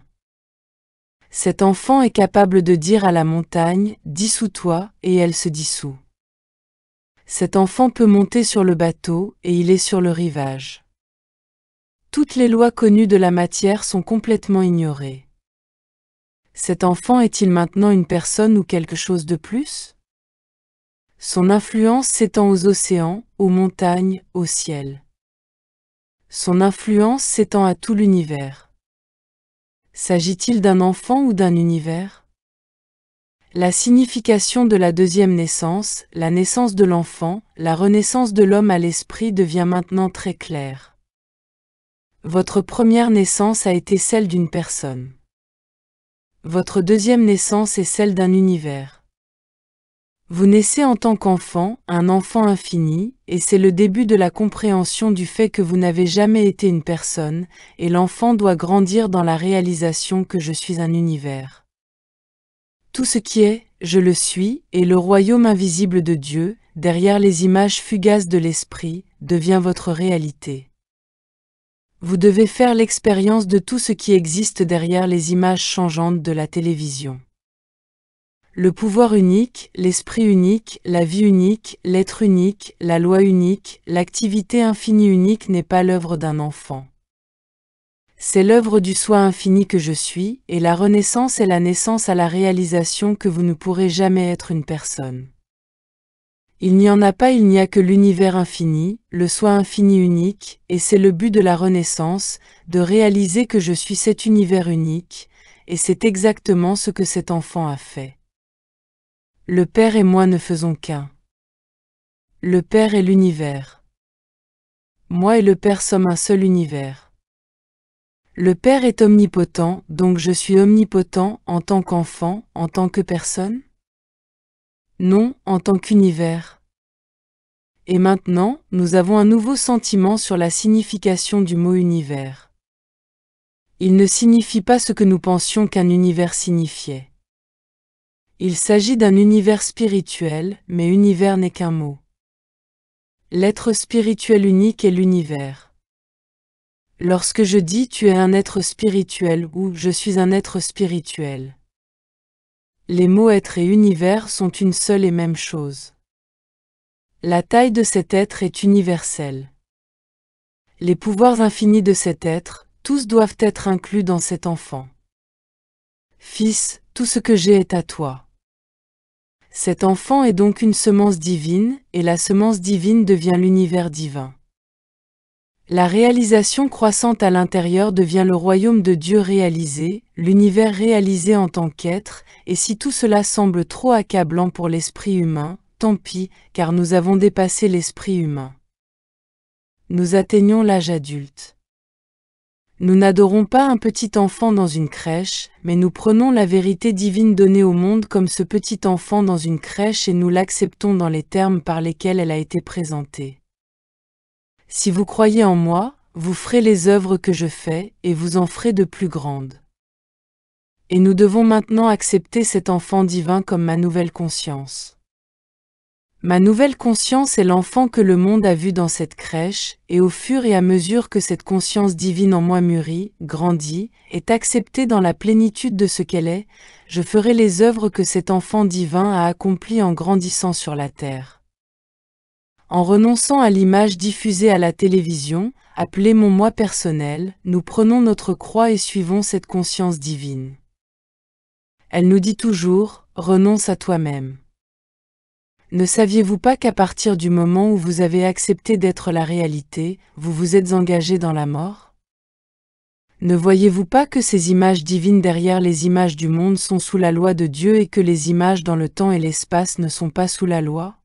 Cet enfant est capable de dire à la montagne, « Dissous-toi » et elle se dissout. Cet enfant peut monter sur le bateau et il est sur le rivage. Toutes les lois connues de la matière sont complètement ignorées. Cet enfant est-il maintenant une personne ou quelque chose de plus? Son influence s'étend aux océans, aux montagnes, au ciel. Son influence s'étend à tout l'univers. S'agit-il d'un enfant ou d'un univers? La signification de la deuxième naissance, la naissance de l'enfant, la renaissance de l'homme à l'esprit devient maintenant très claire. Votre première naissance a été celle d'une personne. Votre deuxième naissance est celle d'un univers. Vous naissez en tant qu'enfant, un enfant infini, et c'est le début de la compréhension du fait que vous n'avez jamais été une personne, et l'enfant doit grandir dans la réalisation que je suis un univers. Tout ce qui est, je le suis, et le royaume invisible de Dieu, derrière les images fugaces de l'esprit, devient votre réalité. Vous devez faire l'expérience de tout ce qui existe derrière les images changeantes de la télévision. Le pouvoir unique, l'esprit unique, la vie unique, l'être unique, la loi unique, l'activité infinie unique n'est pas l'œuvre d'un enfant. C'est l'œuvre du soi infini que je suis, et la renaissance est la naissance à la réalisation que vous ne pourrez jamais être une personne. Il n'y en a pas, il n'y a que l'univers infini, le soi infini unique, et c'est le but de la renaissance, de réaliser que je suis cet univers unique, et c'est exactement ce que cet enfant a fait. Le Père et moi ne faisons qu'un. Le Père est l'univers. Moi et le Père sommes un seul univers. Le Père est omnipotent, donc je suis omnipotent en tant qu'enfant, en tant que personne? Non, en tant qu'univers. Et maintenant, nous avons un nouveau sentiment sur la signification du mot univers. Il ne signifie pas ce que nous pensions qu'un univers signifiait. Il s'agit d'un univers spirituel, mais univers n'est qu'un mot. L'être spirituel unique est l'univers. Lorsque je dis tu es un être spirituel ou je suis un être spirituel, les mots être et univers sont une seule et même chose. La taille de cet être est universelle. Les pouvoirs infinis de cet être, tous doivent être inclus dans cet enfant. Fils, tout ce que j'ai est à toi. Cet enfant est donc une semence divine, et la semence divine devient l'univers divin. La réalisation croissante à l'intérieur devient le royaume de Dieu réalisé, l'univers réalisé en tant qu'être, et si tout cela semble trop accablant pour l'esprit humain, tant pis, car nous avons dépassé l'esprit humain. Nous atteignons l'âge adulte. Nous n'adorons pas un petit enfant dans une crèche, mais nous prenons la vérité divine donnée au monde comme ce petit enfant dans une crèche et nous l'acceptons dans les termes par lesquels elle a été présentée. Si vous croyez en moi, vous ferez les œuvres que je fais, et vous en ferez de plus grandes. Et nous devons maintenant accepter cet enfant divin comme ma nouvelle conscience. Ma nouvelle conscience est l'enfant que le monde a vu dans cette crèche, et au fur et à mesure que cette conscience divine en moi mûrit, grandit, est acceptée dans la plénitude de ce qu'elle est, je ferai les œuvres que cet enfant divin a accomplies en grandissant sur la terre. En renonçant à l'image diffusée à la télévision, appelée mon moi personnel, nous prenons notre croix et suivons cette conscience divine. Elle nous dit toujours, renonce à toi-même. Ne saviez-vous pas qu'à partir du moment où vous avez accepté d'être la réalité, vous vous êtes engagé dans la mort? Ne voyez-vous pas que ces images divines derrière les images du monde sont sous la loi de Dieu et que les images dans le temps et l'espace ne sont pas sous la loi?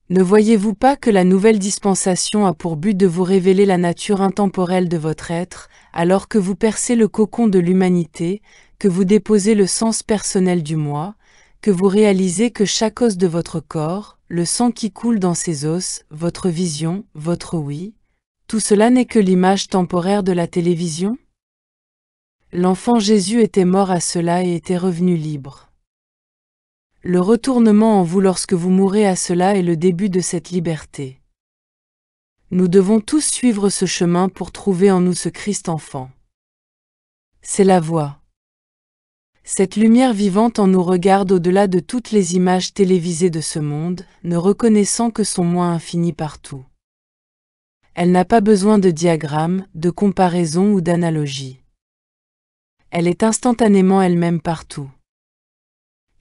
Ne voyez-vous pas que la nouvelle dispensation a pour but de vous révéler la nature intemporelle de votre être, alors que vous percez le cocon de l'humanité, que vous déposez le sens personnel du moi, que vous réalisez que chaque os de votre corps, le sang qui coule dans ses os, votre vision, votre oui, tout cela n'est que l'image temporaire de la télévision? L'enfant Jésus était mort à cela et était revenu libre. Le retournement en vous lorsque vous mourrez à cela est le début de cette liberté. Nous devons tous suivre ce chemin pour trouver en nous ce Christ enfant. C'est la voie. Cette lumière vivante en nous regarde au-delà de toutes les images télévisées de ce monde, ne reconnaissant que son moi infini partout. Elle n'a pas besoin de diagrammes, de comparaisons ou d'analogies. Elle est instantanément elle-même partout.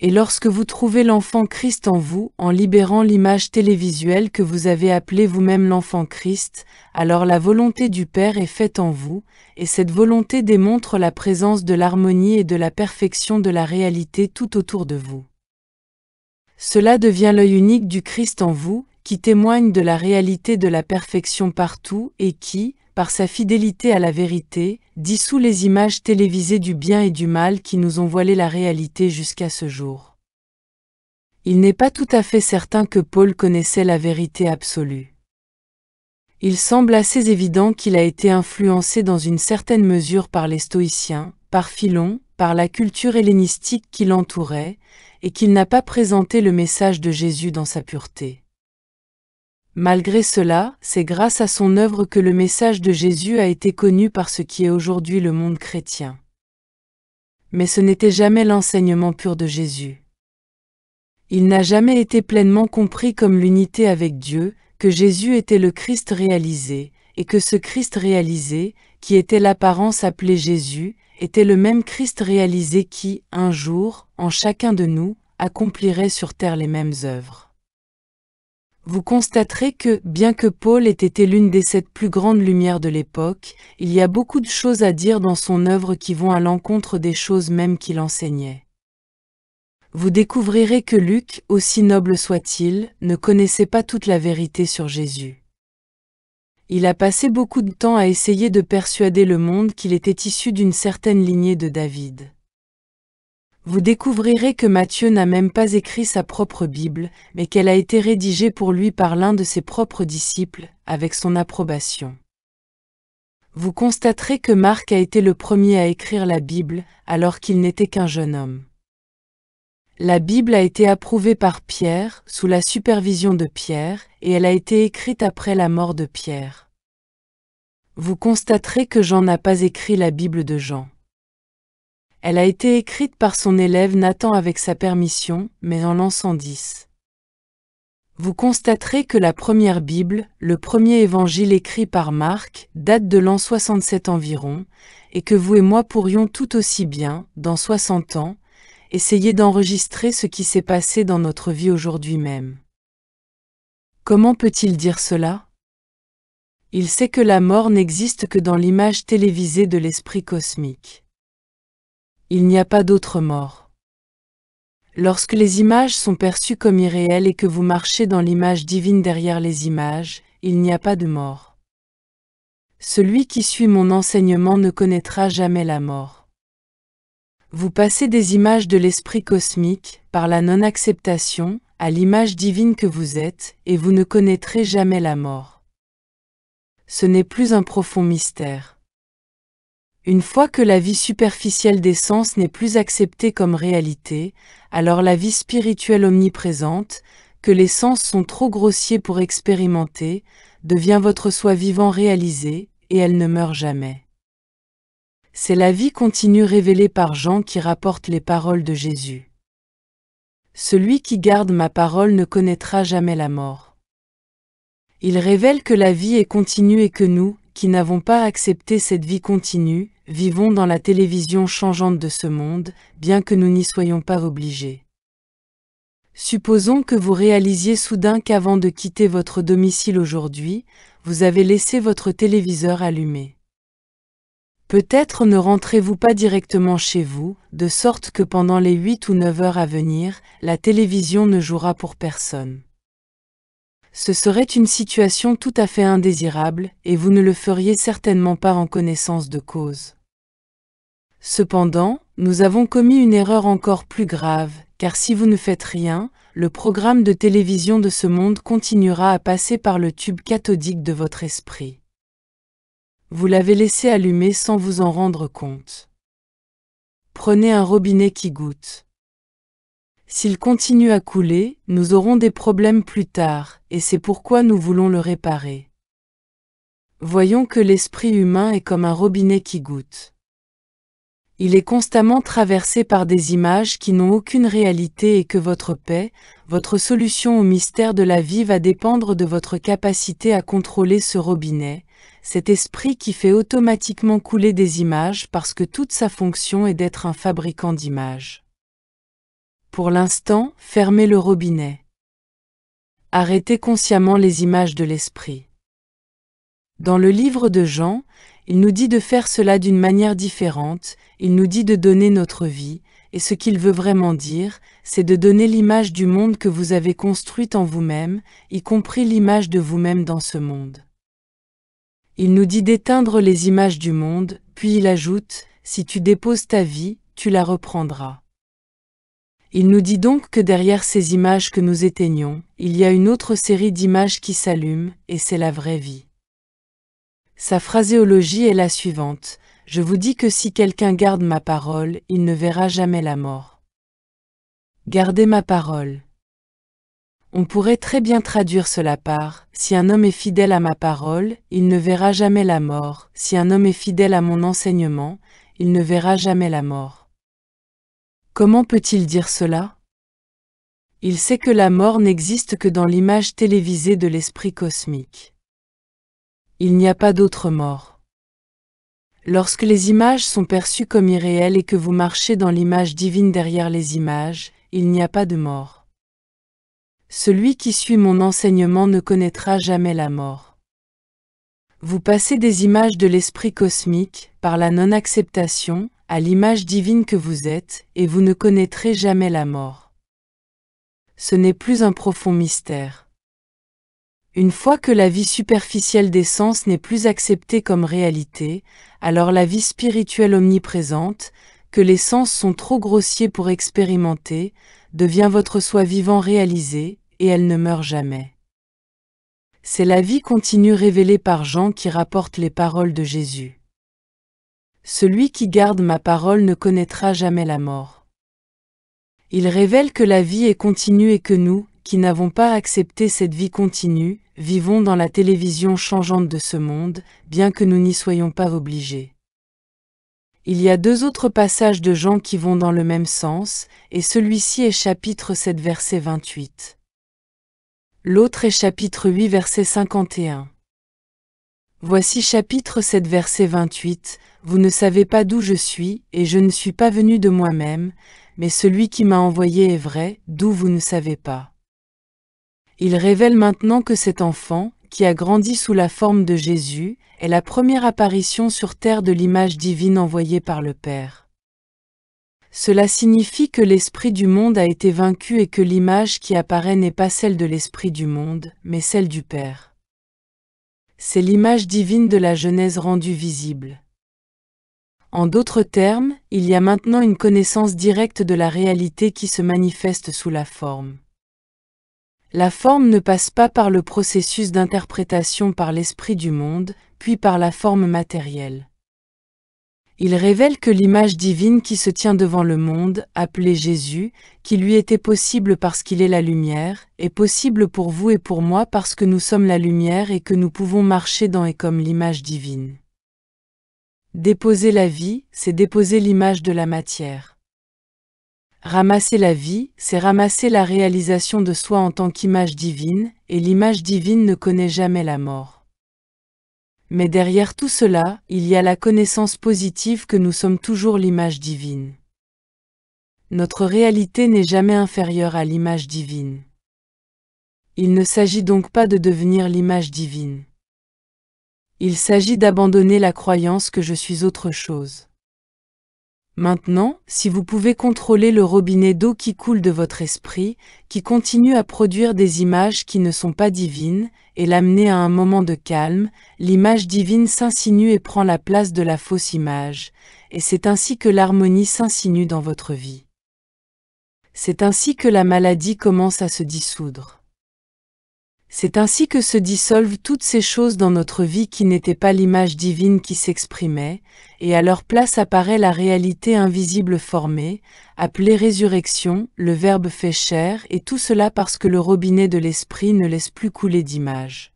Et lorsque vous trouvez l'enfant Christ en vous, en libérant l'image télévisuelle que vous avez appelée vous-même l'enfant Christ, alors la volonté du Père est faite en vous, et cette volonté démontre la présence de l'harmonie et de la perfection de la réalité tout autour de vous. Cela devient l'œil unique du Christ en vous, qui témoigne de la réalité de la perfection partout et qui, par sa fidélité à la vérité, dissout les images télévisées du bien et du mal qui nous ont voilé la réalité jusqu'à ce jour. Il n'est pas tout à fait certain que Paul connaissait la vérité absolue. Il semble assez évident qu'il a été influencé dans une certaine mesure par les stoïciens, par Philon, par la culture hellénistique qui l'entourait, et qu'il n'a pas présenté le message de Jésus dans sa pureté. Malgré cela, c'est grâce à son œuvre que le message de Jésus a été connu par ce qui est aujourd'hui le monde chrétien. Mais ce n'était jamais l'enseignement pur de Jésus. Il n'a jamais été pleinement compris comme l'unité avec Dieu, que Jésus était le Christ réalisé, et que ce Christ réalisé, qui était l'apparence appelée Jésus, était le même Christ réalisé qui, un jour, en chacun de nous, accomplirait sur terre les mêmes œuvres. Vous constaterez que, bien que Paul ait été l'une des 7 plus grandes lumières de l'époque, il y a beaucoup de choses à dire dans son œuvre qui vont à l'encontre des choses mêmes qu'il enseignait. Vous découvrirez que Luc, aussi noble soit-il, ne connaissait pas toute la vérité sur Jésus. Il a passé beaucoup de temps à essayer de persuader le monde qu'il était issu d'une certaine lignée de David. Vous découvrirez que Matthieu n'a même pas écrit sa propre Bible, mais qu'elle a été rédigée pour lui par l'un de ses propres disciples, avec son approbation. Vous constaterez que Marc a été le premier à écrire la Bible, alors qu'il n'était qu'un jeune homme. La Bible a été approuvée par Pierre, sous la supervision de Pierre, et elle a été écrite après la mort de Pierre. Vous constaterez que Jean n'a pas écrit la Bible de Jean. Elle a été écrite par son élève Nathan avec sa permission, mais en l'an 110. Vous constaterez que la première Bible, le premier évangile écrit par Marc, date de l'an 67 environ, et que vous et moi pourrions tout aussi bien, dans 60 ans, essayer d'enregistrer ce qui s'est passé dans notre vie aujourd'hui même. Comment peut-il dire cela? Il sait que la mort n'existe que dans l'image télévisée de l'esprit cosmique. Il n'y a pas d'autre mort. Lorsque les images sont perçues comme irréelles et que vous marchez dans l'image divine derrière les images, il n'y a pas de mort. Celui qui suit mon enseignement ne connaîtra jamais la mort. Vous passez des images de l'esprit cosmique, par la non-acceptation, à l'image divine que vous êtes, et vous ne connaîtrez jamais la mort. Ce n'est plus un profond mystère. Une fois que la vie superficielle des sens n'est plus acceptée comme réalité, alors la vie spirituelle omniprésente, que les sens sont trop grossiers pour expérimenter, devient votre soi vivant réalisé, et elle ne meurt jamais. C'est la vie continue révélée par Jean qui rapporte les paroles de Jésus. Celui qui garde ma parole ne connaîtra jamais la mort. Il révèle que la vie est continue et que nous, qui n'avons pas accepté cette vie continue, vivons dans la télévision changeante de ce monde, bien que nous n'y soyons pas obligés. Supposons que vous réalisiez soudain qu'avant de quitter votre domicile aujourd'hui, vous avez laissé votre téléviseur allumé. Peut-être ne rentrez-vous pas directement chez vous, de sorte que pendant les 8 ou 9 heures à venir, la télévision ne jouera pour personne. Ce serait une situation tout à fait indésirable, et vous ne le feriez certainement pas en connaissance de cause. Cependant, nous avons commis une erreur encore plus grave, car si vous ne faites rien, le programme de télévision de ce monde continuera à passer par le tube cathodique de votre esprit. Vous l'avez laissé allumer sans vous en rendre compte. Prenez un robinet qui goutte. S'il continue à couler, nous aurons des problèmes plus tard, et c'est pourquoi nous voulons le réparer. Voyons que l'esprit humain est comme un robinet qui goutte. Il est constamment traversé par des images qui n'ont aucune réalité et que votre paix, votre solution au mystère de la vie va dépendre de votre capacité à contrôler ce robinet, cet esprit qui fait automatiquement couler des images parce que toute sa fonction est d'être un fabricant d'images. Pour l'instant, fermez le robinet. Arrêtez consciemment les images de l'esprit. Dans le livre de Jean, il nous dit de faire cela d'une manière différente, il nous dit de donner notre vie, et ce qu'il veut vraiment dire, c'est de donner l'image du monde que vous avez construite en vous-même, y compris l'image de vous-même dans ce monde. Il nous dit d'éteindre les images du monde, puis il ajoute, si tu déposes ta vie, tu la reprendras. Il nous dit donc que derrière ces images que nous éteignons, il y a une autre série d'images qui s'allument, et c'est la vraie vie. Sa phraséologie est la suivante. Je vous dis que si quelqu'un garde ma parole, il ne verra jamais la mort. Gardez ma parole. On pourrait très bien traduire cela par « Si un homme est fidèle à ma parole, il ne verra jamais la mort. Si un homme est fidèle à mon enseignement, il ne verra jamais la mort. » Comment peut-il dire cela? Il sait que la mort n'existe que dans l'image télévisée de l'esprit cosmique. Il n'y a pas d'autre mort. Lorsque les images sont perçues comme irréelles et que vous marchez dans l'image divine derrière les images, il n'y a pas de mort. Celui qui suit mon enseignement ne connaîtra jamais la mort. Vous passez des images de l'esprit cosmique, par la non-acceptation, à l'image divine que vous êtes, et vous ne connaîtrez jamais la mort. Ce n'est plus un profond mystère. Une fois que la vie superficielle des sens n'est plus acceptée comme réalité, alors la vie spirituelle omniprésente, que les sens sont trop grossiers pour expérimenter, devient votre soi vivant réalisé, et elle ne meurt jamais. C'est la vie continue révélée par Jean qui rapporte les paroles de Jésus. Celui qui garde ma parole ne connaîtra jamais la mort. Il révèle que la vie est continue et que nous, qui n'avons pas accepté cette vie continue, vivons dans la télévision changeante de ce monde, bien que nous n'y soyons pas obligés. Il y a deux autres passages de Jean qui vont dans le même sens, et celui-ci est chapitre 7 verset 28. L'autre est chapitre 8 verset 51. Voici chapitre 7 verset 28, vous ne savez pas d'où je suis, et je ne suis pas venu de moi-même, mais celui qui m'a envoyé est vrai, d'où vous ne savez pas. Il révèle maintenant que cet enfant, qui a grandi sous la forme de Jésus, est la première apparition sur terre de l'image divine envoyée par le Père. Cela signifie que l'esprit du monde a été vaincu et que l'image qui apparaît n'est pas celle de l'esprit du monde, mais celle du Père. C'est l'image divine de la Genèse rendue visible. En d'autres termes, il y a maintenant une connaissance directe de la réalité qui se manifeste sous la forme. La forme ne passe pas par le processus d'interprétation par l'esprit du monde, puis par la forme matérielle. Il révèle que l'image divine qui se tient devant le monde, appelée Jésus, qui lui était possible parce qu'il est la lumière, est possible pour vous et pour moi parce que nous sommes la lumière et que nous pouvons marcher dans et comme l'image divine. Déposer la vie, c'est déposer l'image de la matière. Ramasser la vie, c'est ramasser la réalisation de soi en tant qu'image divine, et l'image divine ne connaît jamais la mort. Mais derrière tout cela, il y a la connaissance positive que nous sommes toujours l'image divine. Notre réalité n'est jamais inférieure à l'image divine. Il ne s'agit donc pas de devenir l'image divine. Il s'agit d'abandonner la croyance que je suis autre chose. Maintenant, si vous pouvez contrôler le robinet d'eau qui coule de votre esprit, qui continue à produire des images qui ne sont pas divines, et l'amener à un moment de calme, l'image divine s'insinue et prend la place de la fausse image, et c'est ainsi que l'harmonie s'insinue dans votre vie. C'est ainsi que la maladie commence à se dissoudre. C'est ainsi que se dissolvent toutes ces choses dans notre vie qui n'étaient pas l'image divine qui s'exprimait, et à leur place apparaît la réalité invisible formée, appelée résurrection, le Verbe fait chair, et tout cela parce que le robinet de l'esprit ne laisse plus couler d'images.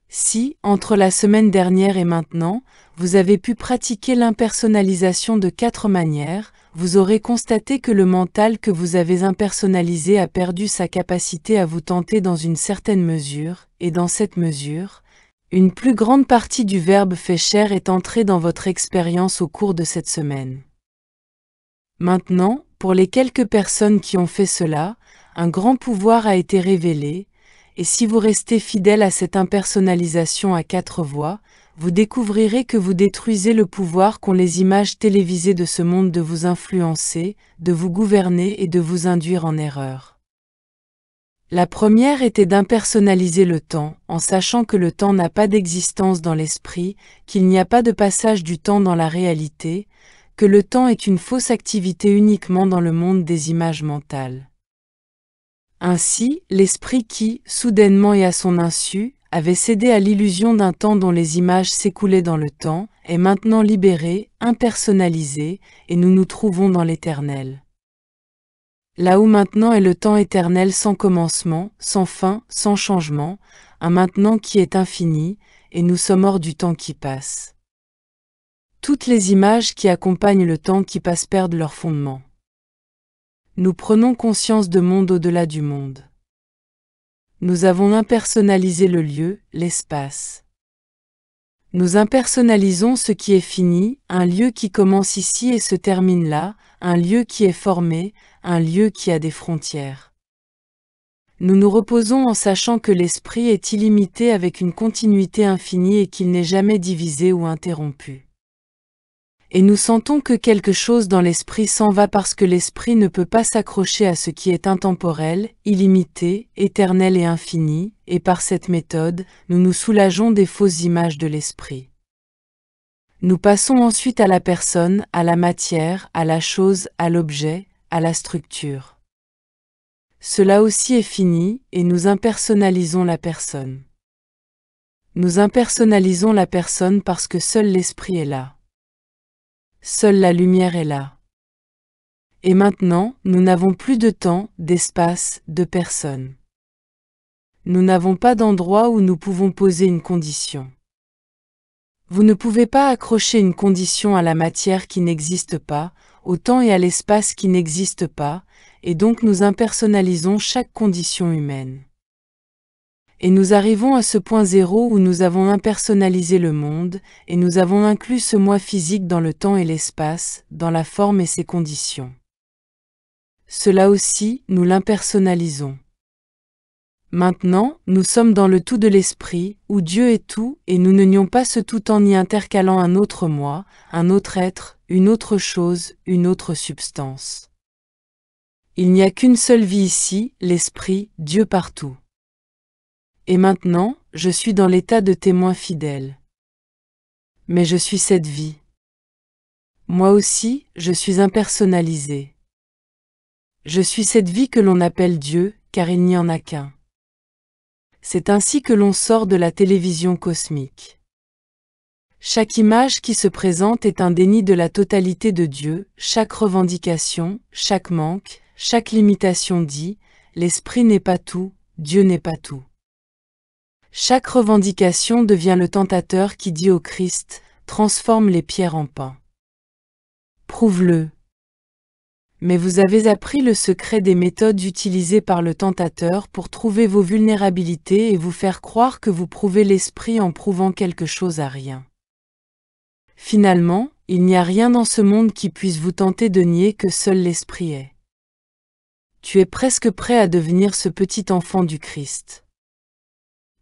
Si, entre la semaine dernière et maintenant, vous avez pu pratiquer l'impersonnalisation de 4 manières, vous aurez constaté que le mental que vous avez impersonnalisé a perdu sa capacité à vous tenter dans une certaine mesure, et dans cette mesure, une plus grande partie du verbe fait chair est entrée dans votre expérience au cours de cette semaine. Maintenant, pour les quelques personnes qui ont fait cela, un grand pouvoir a été révélé, et si vous restez fidèle à cette impersonnalisation à 4 voix, vous découvrirez que vous détruisez le pouvoir qu'ont les images télévisées de ce monde de vous influencer, de vous gouverner et de vous induire en erreur. La première était d'impersonnaliser le temps, en sachant que le temps n'a pas d'existence dans l'esprit, qu'il n'y a pas de passage du temps dans la réalité, que le temps est une fausse activité uniquement dans le monde des images mentales. Ainsi, l'esprit qui, soudainement et à son insu, avait cédé à l'illusion d'un temps dont les images s'écoulaient dans le temps, est maintenant libéré, impersonnalisé, et nous nous trouvons dans l'éternel. Là où maintenant est le temps éternel sans commencement, sans fin, sans changement, un maintenant qui est infini, et nous sommes hors du temps qui passe. Toutes les images qui accompagnent le temps qui passe perdent leur fondement. Nous prenons conscience de monde au-delà du monde. Nous avons impersonnalisé le lieu, l'espace. Nous impersonnalisons ce qui est fini, un lieu qui commence ici et se termine là, un lieu qui est formé, un lieu qui a des frontières. Nous nous reposons en sachant que l'esprit est illimité avec une continuité infinie et qu'il n'est jamais divisé ou interrompu. Et nous sentons que quelque chose dans l'esprit s'en va parce que l'esprit ne peut pas s'accrocher à ce qui est intemporel, illimité, éternel et infini, et par cette méthode, nous nous soulageons des fausses images de l'esprit. Nous passons ensuite à la personne, à la matière, à la chose, à l'objet, à la structure. Cela aussi est fini, et nous impersonnalisons la personne. Nous impersonnalisons la personne parce que seul l'esprit est là. Seule la lumière est là. Et maintenant, nous n'avons plus de temps, d'espace, de personne. Nous n'avons pas d'endroit où nous pouvons poser une condition. Vous ne pouvez pas accrocher une condition à la matière qui n'existe pas, au temps et à l'espace qui n'existent pas, et donc nous impersonnalisons chaque condition humaine. Et nous arrivons à ce point zéro où nous avons impersonnalisé le monde, et nous avons inclus ce moi physique dans le temps et l'espace, dans la forme et ses conditions. Cela aussi, nous l'impersonnalisons. Maintenant, nous sommes dans le tout de l'esprit, où Dieu est tout, et nous ne nions pas ce tout en y intercalant un autre moi, un autre être, une autre chose, une autre substance. Il n'y a qu'une seule vie ici, l'esprit, Dieu partout. Et maintenant, je suis dans l'état de témoin fidèle. Mais je suis cette vie. Moi aussi, je suis impersonnalisé. Je suis cette vie que l'on appelle Dieu, car il n'y en a qu'un. C'est ainsi que l'on sort de la télévision cosmique. Chaque image qui se présente est un déni de la totalité de Dieu, chaque revendication, chaque manque, chaque limitation dit, l'esprit n'est pas tout, Dieu n'est pas tout. Chaque revendication devient le tentateur qui dit au Christ, transforme les pierres en pain. Prouve-le. Mais vous avez appris le secret des méthodes utilisées par le tentateur pour trouver vos vulnérabilités et vous faire croire que vous prouvez l'esprit en prouvant quelque chose à rien. Finalement, il n'y a rien dans ce monde qui puisse vous tenter de nier que seul l'esprit est. Tu es presque prêt à devenir ce petit enfant du Christ.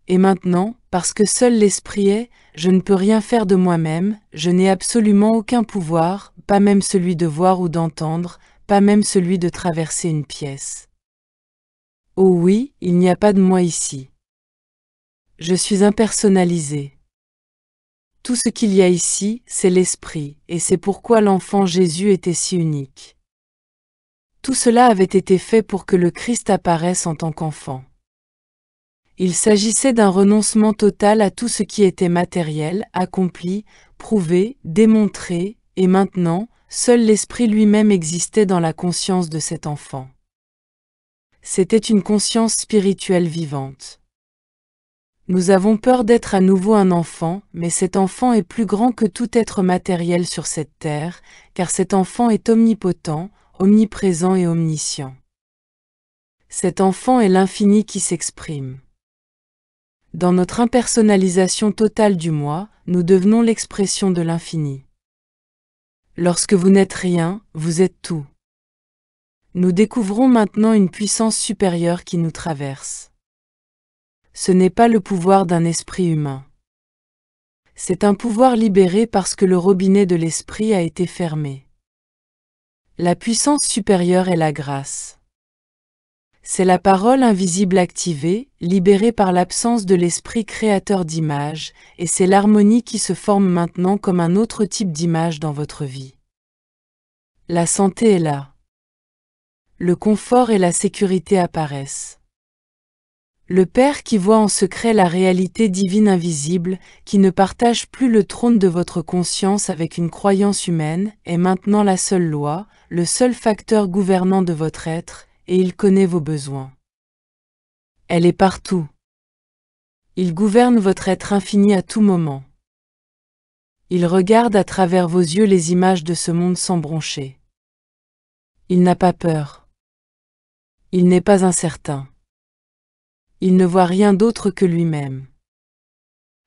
Et maintenant, parce que seul l'esprit est, je ne peux rien faire de moi-même, je n'ai absolument aucun pouvoir, pas même celui de voir ou d'entendre, pas même celui de traverser une pièce. Oh oui, il n'y a pas de moi ici. Je suis impersonnalisé. Tout ce qu'il y a ici, c'est l'esprit, et c'est pourquoi l'enfant Jésus était si unique. Tout cela avait été fait pour que le Christ apparaisse en tant qu'enfant. Il s'agissait d'un renoncement total à tout ce qui était matériel, accompli, prouvé, démontré, et maintenant, seul l'esprit lui-même existait dans la conscience de cet enfant. C'était une conscience spirituelle vivante. Nous avons peur d'être à nouveau un enfant, mais cet enfant est plus grand que tout être matériel sur cette terre, car cet enfant est omnipotent, omniprésent et omniscient. Cet enfant est l'infini qui s'exprime. Dans notre impersonnalisation totale du moi, nous devenons l'expression de l'infini. Lorsque vous n'êtes rien, vous êtes tout. Nous découvrons maintenant une puissance supérieure qui nous traverse. Ce n'est pas le pouvoir d'un esprit humain. C'est un pouvoir libéré parce que le robinet de l'esprit a été fermé. La puissance supérieure est la grâce. C'est la parole invisible activée, libérée par l'absence de l'esprit créateur d'images, et c'est l'harmonie qui se forme maintenant comme un autre type d'image dans votre vie. La santé est là. Le confort et la sécurité apparaissent. Le Père qui voit en secret la réalité divine invisible, qui ne partage plus le trône de votre conscience avec une croyance humaine, est maintenant la seule loi, le seul facteur gouvernant de votre être, et il connaît vos besoins. Elle est partout. Il gouverne votre être infini à tout moment. Il regarde à travers vos yeux les images de ce monde sans broncher. Il n'a pas peur. Il n'est pas incertain. Il ne voit rien d'autre que lui-même.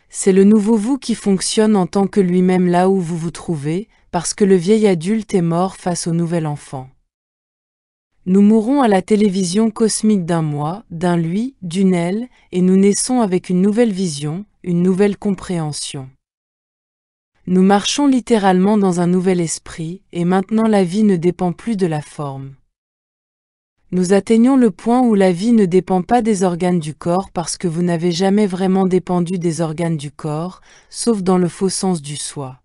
C'est le nouveau vous qui fonctionne en tant que lui-même là où vous vous trouvez, parce que le vieil adulte est mort face au nouvel enfant. Nous mourons à la télévision cosmique d'un moi, d'un lui, d'une elle, et nous naissons avec une nouvelle vision, une nouvelle compréhension. Nous marchons littéralement dans un nouvel esprit, et maintenant la vie ne dépend plus de la forme. Nous atteignons le point où la vie ne dépend pas des organes du corps parce que vous n'avez jamais vraiment dépendu des organes du corps, sauf dans le faux sens du soi.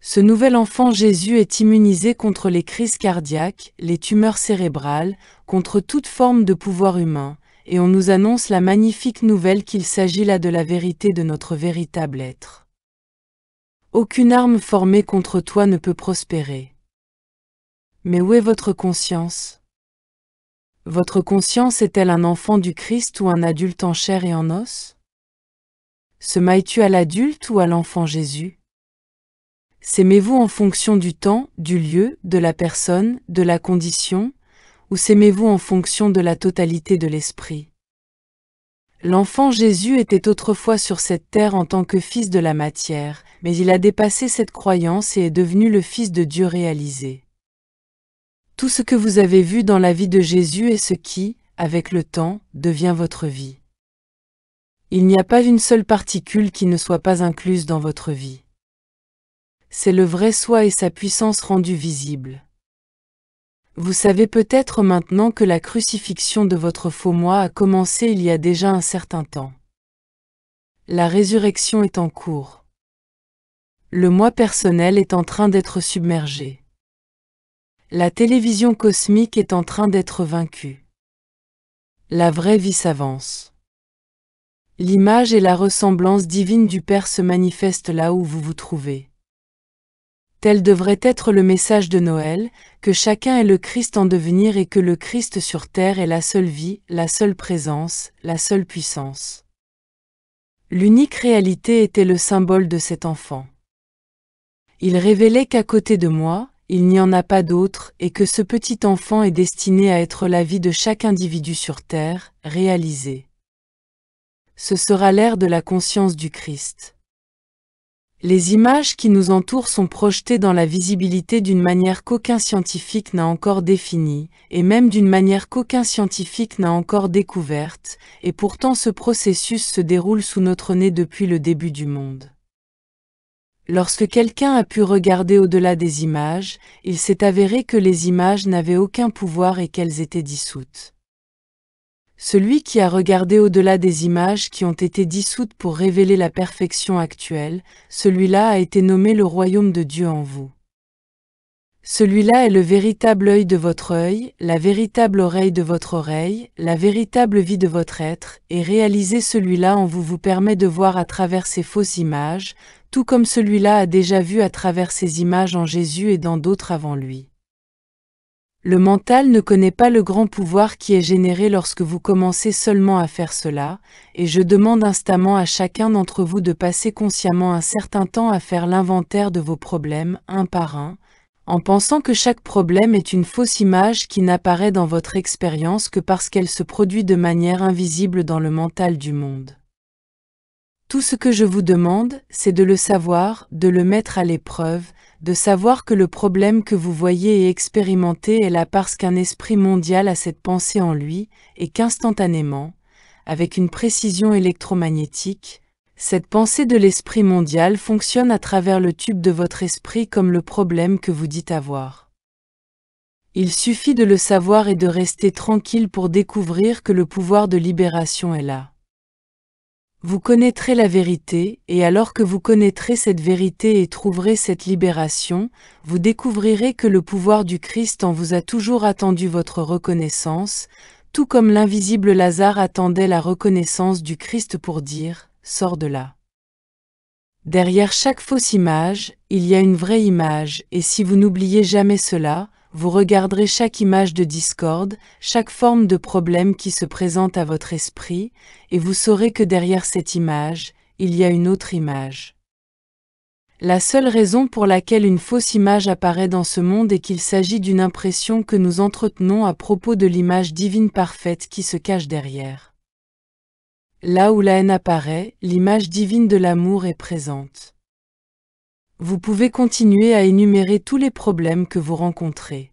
Ce nouvel enfant Jésus est immunisé contre les crises cardiaques, les tumeurs cérébrales, contre toute forme de pouvoir humain, et on nous annonce la magnifique nouvelle qu'il s'agit là de la vérité de notre véritable être. Aucune arme formée contre toi ne peut prospérer. Mais où est votre conscience ? Votre conscience est-elle un enfant du Christ ou un adulte en chair et en os? Se mailles-tu à l'adulte ou à l'enfant Jésus? S'aimez-vous en fonction du temps, du lieu, de la personne, de la condition, ou s'aimez-vous en fonction de la totalité de l'esprit? L'enfant Jésus était autrefois sur cette terre en tant que fils de la matière, mais il a dépassé cette croyance et est devenu le Fils de Dieu réalisé. Tout ce que vous avez vu dans la vie de Jésus est ce qui, avec le temps, devient votre vie. Il n'y a pas une seule particule qui ne soit pas incluse dans votre vie. C'est le vrai soi et sa puissance rendue visible. Vous savez peut-être maintenant que la crucifixion de votre faux moi a commencé il y a déjà un certain temps. La résurrection est en cours. Le moi personnel est en train d'être submergé. La télévision cosmique est en train d'être vaincue. La vraie vie s'avance. L'image et la ressemblance divine du Père se manifestent là où vous vous trouvez. Tel devrait être le message de Noël, que chacun est le Christ en devenir et que le Christ sur terre est la seule vie, la seule présence, la seule puissance. L'unique réalité était le symbole de cet enfant. Il révélait qu'à côté de moi, il n'y en a pas d'autre et que ce petit enfant est destiné à être la vie de chaque individu sur terre, réalisée. Ce sera l'ère de la conscience du Christ. Les images qui nous entourent sont projetées dans la visibilité d'une manière qu'aucun scientifique n'a encore définie, et même d'une manière qu'aucun scientifique n'a encore découverte, et pourtant ce processus se déroule sous notre nez depuis le début du monde. Lorsque quelqu'un a pu regarder au-delà des images, il s'est avéré que les images n'avaient aucun pouvoir et qu'elles étaient dissoutes. Celui qui a regardé au-delà des images qui ont été dissoutes pour révéler la perfection actuelle, celui-là a été nommé le royaume de Dieu en vous. Celui-là est le véritable œil de votre œil, la véritable oreille de votre oreille, la véritable vie de votre être, et réaliser celui-là en vous vous permet de voir à travers ces fausses images, tout comme celui-là a déjà vu à travers ces images en Jésus et dans d'autres avant lui. Le mental ne connaît pas le grand pouvoir qui est généré lorsque vous commencez seulement à faire cela, et je demande instamment à chacun d'entre vous de passer consciemment un certain temps à faire l'inventaire de vos problèmes, un par un, en pensant que chaque problème est une fausse image qui n'apparaît dans votre expérience que parce qu'elle se produit de manière invisible dans le mental du monde. Tout ce que je vous demande, c'est de le savoir, de le mettre à l'épreuve, de savoir que le problème que vous voyez et expérimentez est là parce qu'un esprit mondial a cette pensée en lui, et qu'instantanément, avec une précision électromagnétique, cette pensée de l'esprit mondial fonctionne à travers le tube de votre esprit comme le problème que vous dites avoir. Il suffit de le savoir et de rester tranquille pour découvrir que le pouvoir de libération est là. Vous connaîtrez la vérité, et alors que vous connaîtrez cette vérité et trouverez cette libération, vous découvrirez que le pouvoir du Christ en vous a toujours attendu votre reconnaissance, tout comme l'invisible Lazare attendait la reconnaissance du Christ pour dire « Sors de là ». Derrière chaque fausse image, il y a une vraie image, et si vous n'oubliez jamais cela, vous regarderez chaque image de discorde, chaque forme de problème qui se présente à votre esprit, et vous saurez que derrière cette image, il y a une autre image. La seule raison pour laquelle une fausse image apparaît dans ce monde est qu'il s'agit d'une impression que nous entretenons à propos de l'image divine parfaite qui se cache derrière. Là où la haine apparaît, l'image divine de l'amour est présente. Vous pouvez continuer à énumérer tous les problèmes que vous rencontrez.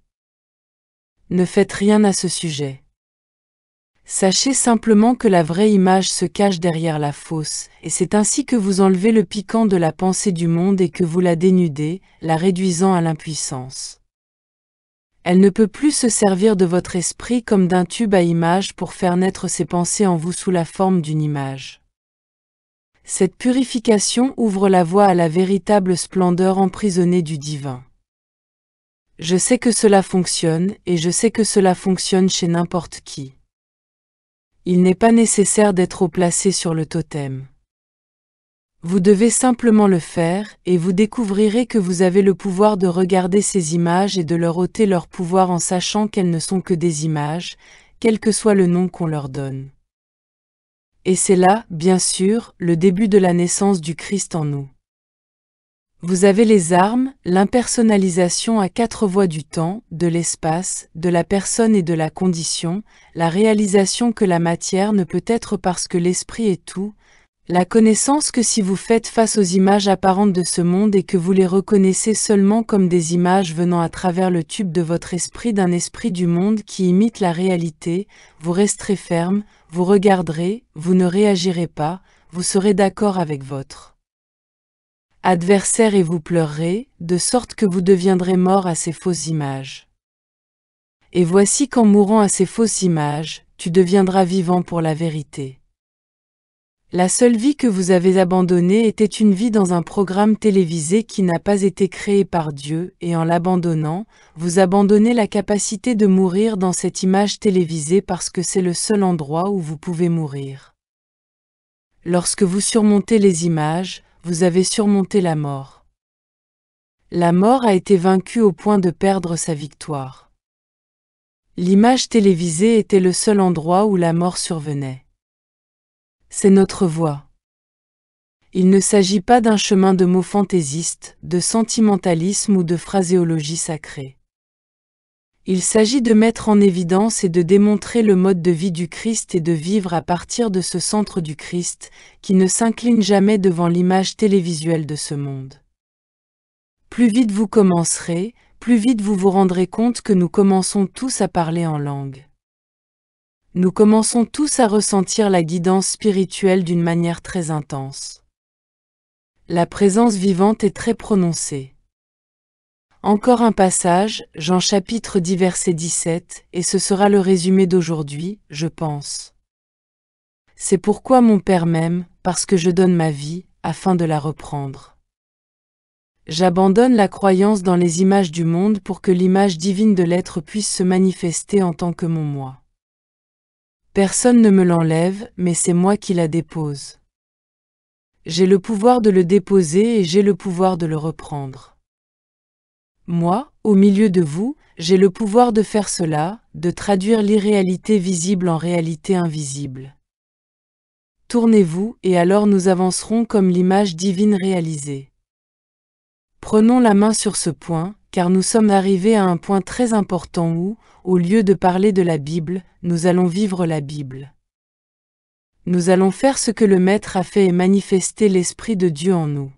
Ne faites rien à ce sujet. Sachez simplement que la vraie image se cache derrière la fausse, et c'est ainsi que vous enlevez le piquant de la pensée du monde et que vous la dénudez, la réduisant à l'impuissance. Elle ne peut plus se servir de votre esprit comme d'un tube à images pour faire naître ses pensées en vous sous la forme d'une image. Cette purification ouvre la voie à la véritable splendeur emprisonnée du divin. Je sais que cela fonctionne, et je sais que cela fonctionne chez n'importe qui. Il n'est pas nécessaire d'être haut placé sur le totem. Vous devez simplement le faire, et vous découvrirez que vous avez le pouvoir de regarder ces images et de leur ôter leur pouvoir en sachant qu'elles ne sont que des images, quel que soit le nom qu'on leur donne. Et c'est là, bien sûr, le début de la naissance du Christ en nous. Vous avez les armes, l'impersonnalisation à 4 voies du temps, de l'espace, de la personne et de la condition, la réalisation que la matière ne peut être parce que l'esprit est tout, la connaissance que si vous faites face aux images apparentes de ce monde et que vous les reconnaissez seulement comme des images venant à travers le tube de votre esprit d'un esprit du monde qui imite la réalité, vous resterez ferme, vous regarderez, vous ne réagirez pas, vous serez d'accord avec votre adversaire et vous pleurerez, de sorte que vous deviendrez mort à ces fausses images. Et voici qu'en mourant à ces fausses images, tu deviendras vivant pour la vérité. La seule vie que vous avez abandonnée était une vie dans un programme télévisé qui n'a pas été créé par Dieu, et en l'abandonnant, vous abandonnez la capacité de mourir dans cette image télévisée parce que c'est le seul endroit où vous pouvez mourir. Lorsque vous surmontez les images, vous avez surmonté la mort. La mort a été vaincue au point de perdre sa victoire. L'image télévisée était le seul endroit où la mort survenait. C'est notre voie. Il ne s'agit pas d'un chemin de mots fantaisistes, de sentimentalisme ou de phraséologie sacrée. Il s'agit de mettre en évidence et de démontrer le mode de vie du Christ et de vivre à partir de ce centre du Christ, qui ne s'incline jamais devant l'image télévisuelle de ce monde. Plus vite vous commencerez, plus vite vous vous rendrez compte que nous commençons tous à parler en langue. Nous commençons tous à ressentir la guidance spirituelle d'une manière très intense. La présence vivante est très prononcée. Encore un passage, Jean chapitre 10 verset 17, et ce sera le résumé d'aujourd'hui, je pense. C'est pourquoi mon Père m'aime, parce que je donne ma vie, afin de la reprendre. J'abandonne la croyance dans les images du monde pour que l'image divine de l'être puisse se manifester en tant que mon moi. Personne ne me l'enlève, mais c'est moi qui la dépose. J'ai le pouvoir de le déposer et j'ai le pouvoir de le reprendre. Moi, au milieu de vous, j'ai le pouvoir de faire cela, de traduire l'irréalité visible en réalité invisible. Tournez-vous, et alors nous avancerons comme l'image divine réalisée. Prenons la main sur ce point, car nous sommes arrivés à un point très important où, au lieu de parler de la Bible, nous allons vivre la Bible. Nous allons faire ce que le Maître a fait et manifester l'Esprit de Dieu en nous.